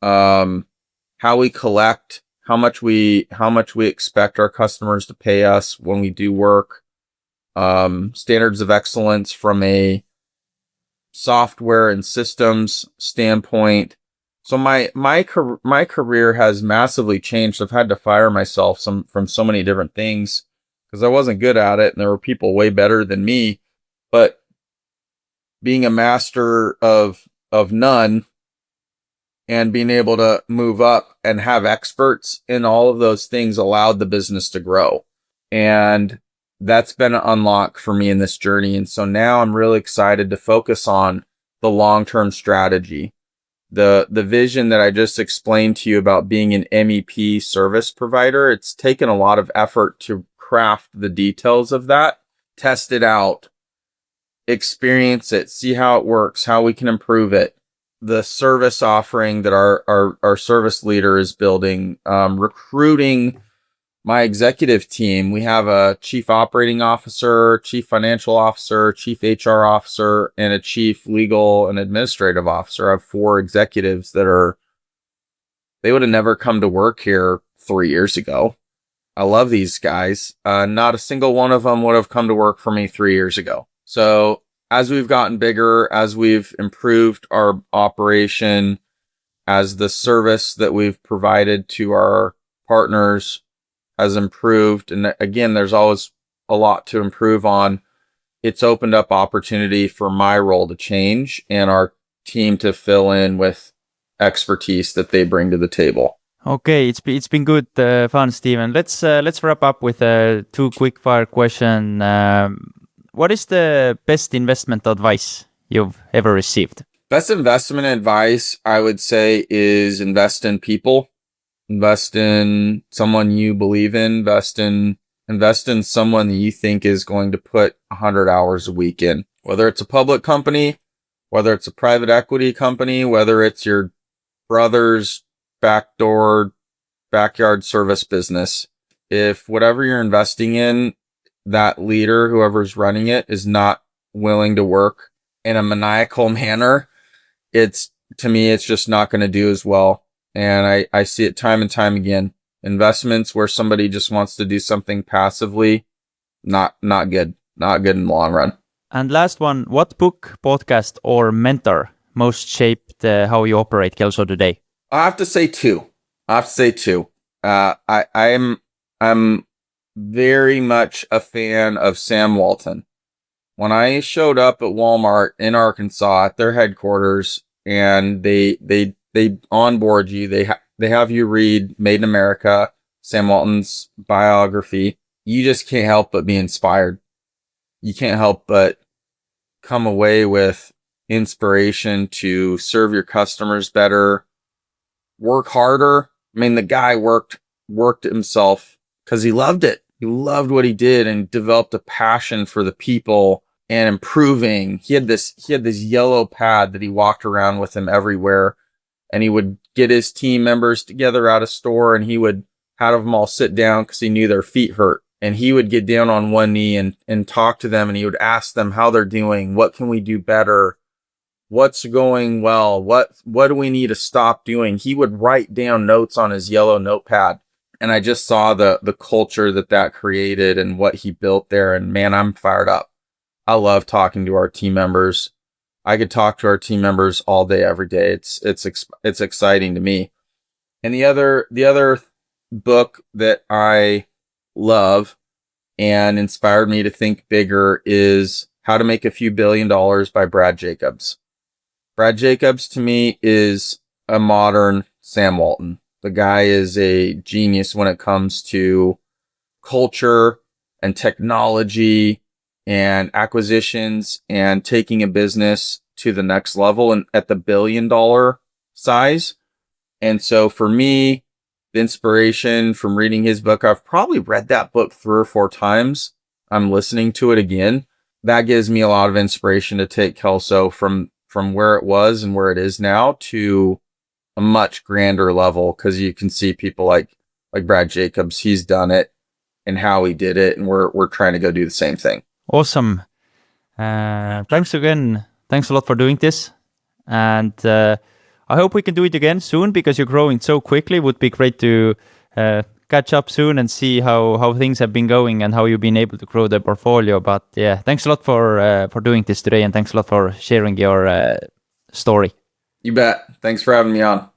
how we collect, how much we expect our customers to pay us when we do work, standards of excellence from a software and systems standpoint. So my career has massively changed. I've had to fire myself from so many different things because I wasn't good at it, and there were people way better than me. But being a master of none and being able to move up and have experts in all of those things allowed the business to grow. And that's been an unlock for me in this journey. And so now I'm really excited to focus on the long-term strategy. The vision that I just explained to you about being an MEP service provider, it's taken a lot of effort to craft the details of that, test it out, experience it, see how it works, how we can improve it. The service offering that our service leader is building, recruiting my executive team. We have a chief operating officer, chief financial officer, chief HR officer, and a chief legal and administrative officer. I have 4 executives they would have never come to work here 3 years ago. I love these guys. Not a single one of them would have come to work for me 3 years ago. So as we've gotten bigger, as we've improved our operation, as the service that we've provided to our partners has improved, and again, there's always a lot to improve on, it's opened up opportunity for my role to change and our team to fill in with expertise that they bring to the table. Okay, it's been good fun, Steven. Let's wrap up with 2 quick fire question. What is the best investment advice you've ever received? Best investment advice, I would say, is invest in people. Invest in someone you believe in. Invest in someone that you think is going to put 100 hours a week in. Whether it's a public company, whether it's a private equity company, whether it's your brother's backyard service business. If whatever you're investing in, that leader, whoever's running it, is not willing to work in a maniacal manner, to me, it's just not going to do as well. And I see it time and time again. Investments where somebody just wants to do something passively, not good. Not good in the long run. And last one, what book, podcast, or mentor most shaped how you operate Kelso today? I have to say two. I'm very much a fan of Sam Walton. When I showed up at Walmart in Arkansas at their headquarters, and they onboard you, they have you read Made in America, Sam Walton's biography. You just can't help but be inspired. You can't help but come away with inspiration to serve your customers better, work harder. I mean, the guy worked himself because he loved it. He loved what he did and developed a passion for the people and improving. He had this yellow pad that he walked around with him everywhere, and he would get his team members together at a store, and he would have them all sit down because he knew their feet hurt. And he would get down on one knee and talk to them, and he would ask them how they're doing. What can we do better? What's going well? What do we need to stop doing? He would write down notes on his yellow notepad. And I just saw the culture that created and what he built there. And man, I'm fired up. I love talking to our team members. I could talk to our team members all day, every day. It's exciting to me. And the other book that I love and inspired me to think bigger is How to Make a Few Billion Dollars by Brad Jacobs. Brad Jacobs, to me, is a modern Sam Walton. The guy is a genius when it comes to culture and technology and acquisitions and taking a business to the next level and at the $1 billion size. And so for me, the inspiration from reading his book, I've probably read that book 3 or 4 times. I'm listening to it again. That gives me a lot of inspiration to take Kelso from where it was and where it is now to a much grander level, because you can see people like Brad Jacobs. He's done it and how he did it, and we're trying to go do the same thing. Awesome. Thanks again. Thanks a lot for doing this. And I hope we can do it again soon, because you're growing so quickly. It would be great to catch up soon and see how things have been going and how you've been able to grow the portfolio. But yeah, thanks a lot for doing this today, and thanks a lot for sharing your story. You bet. Thanks for having me on.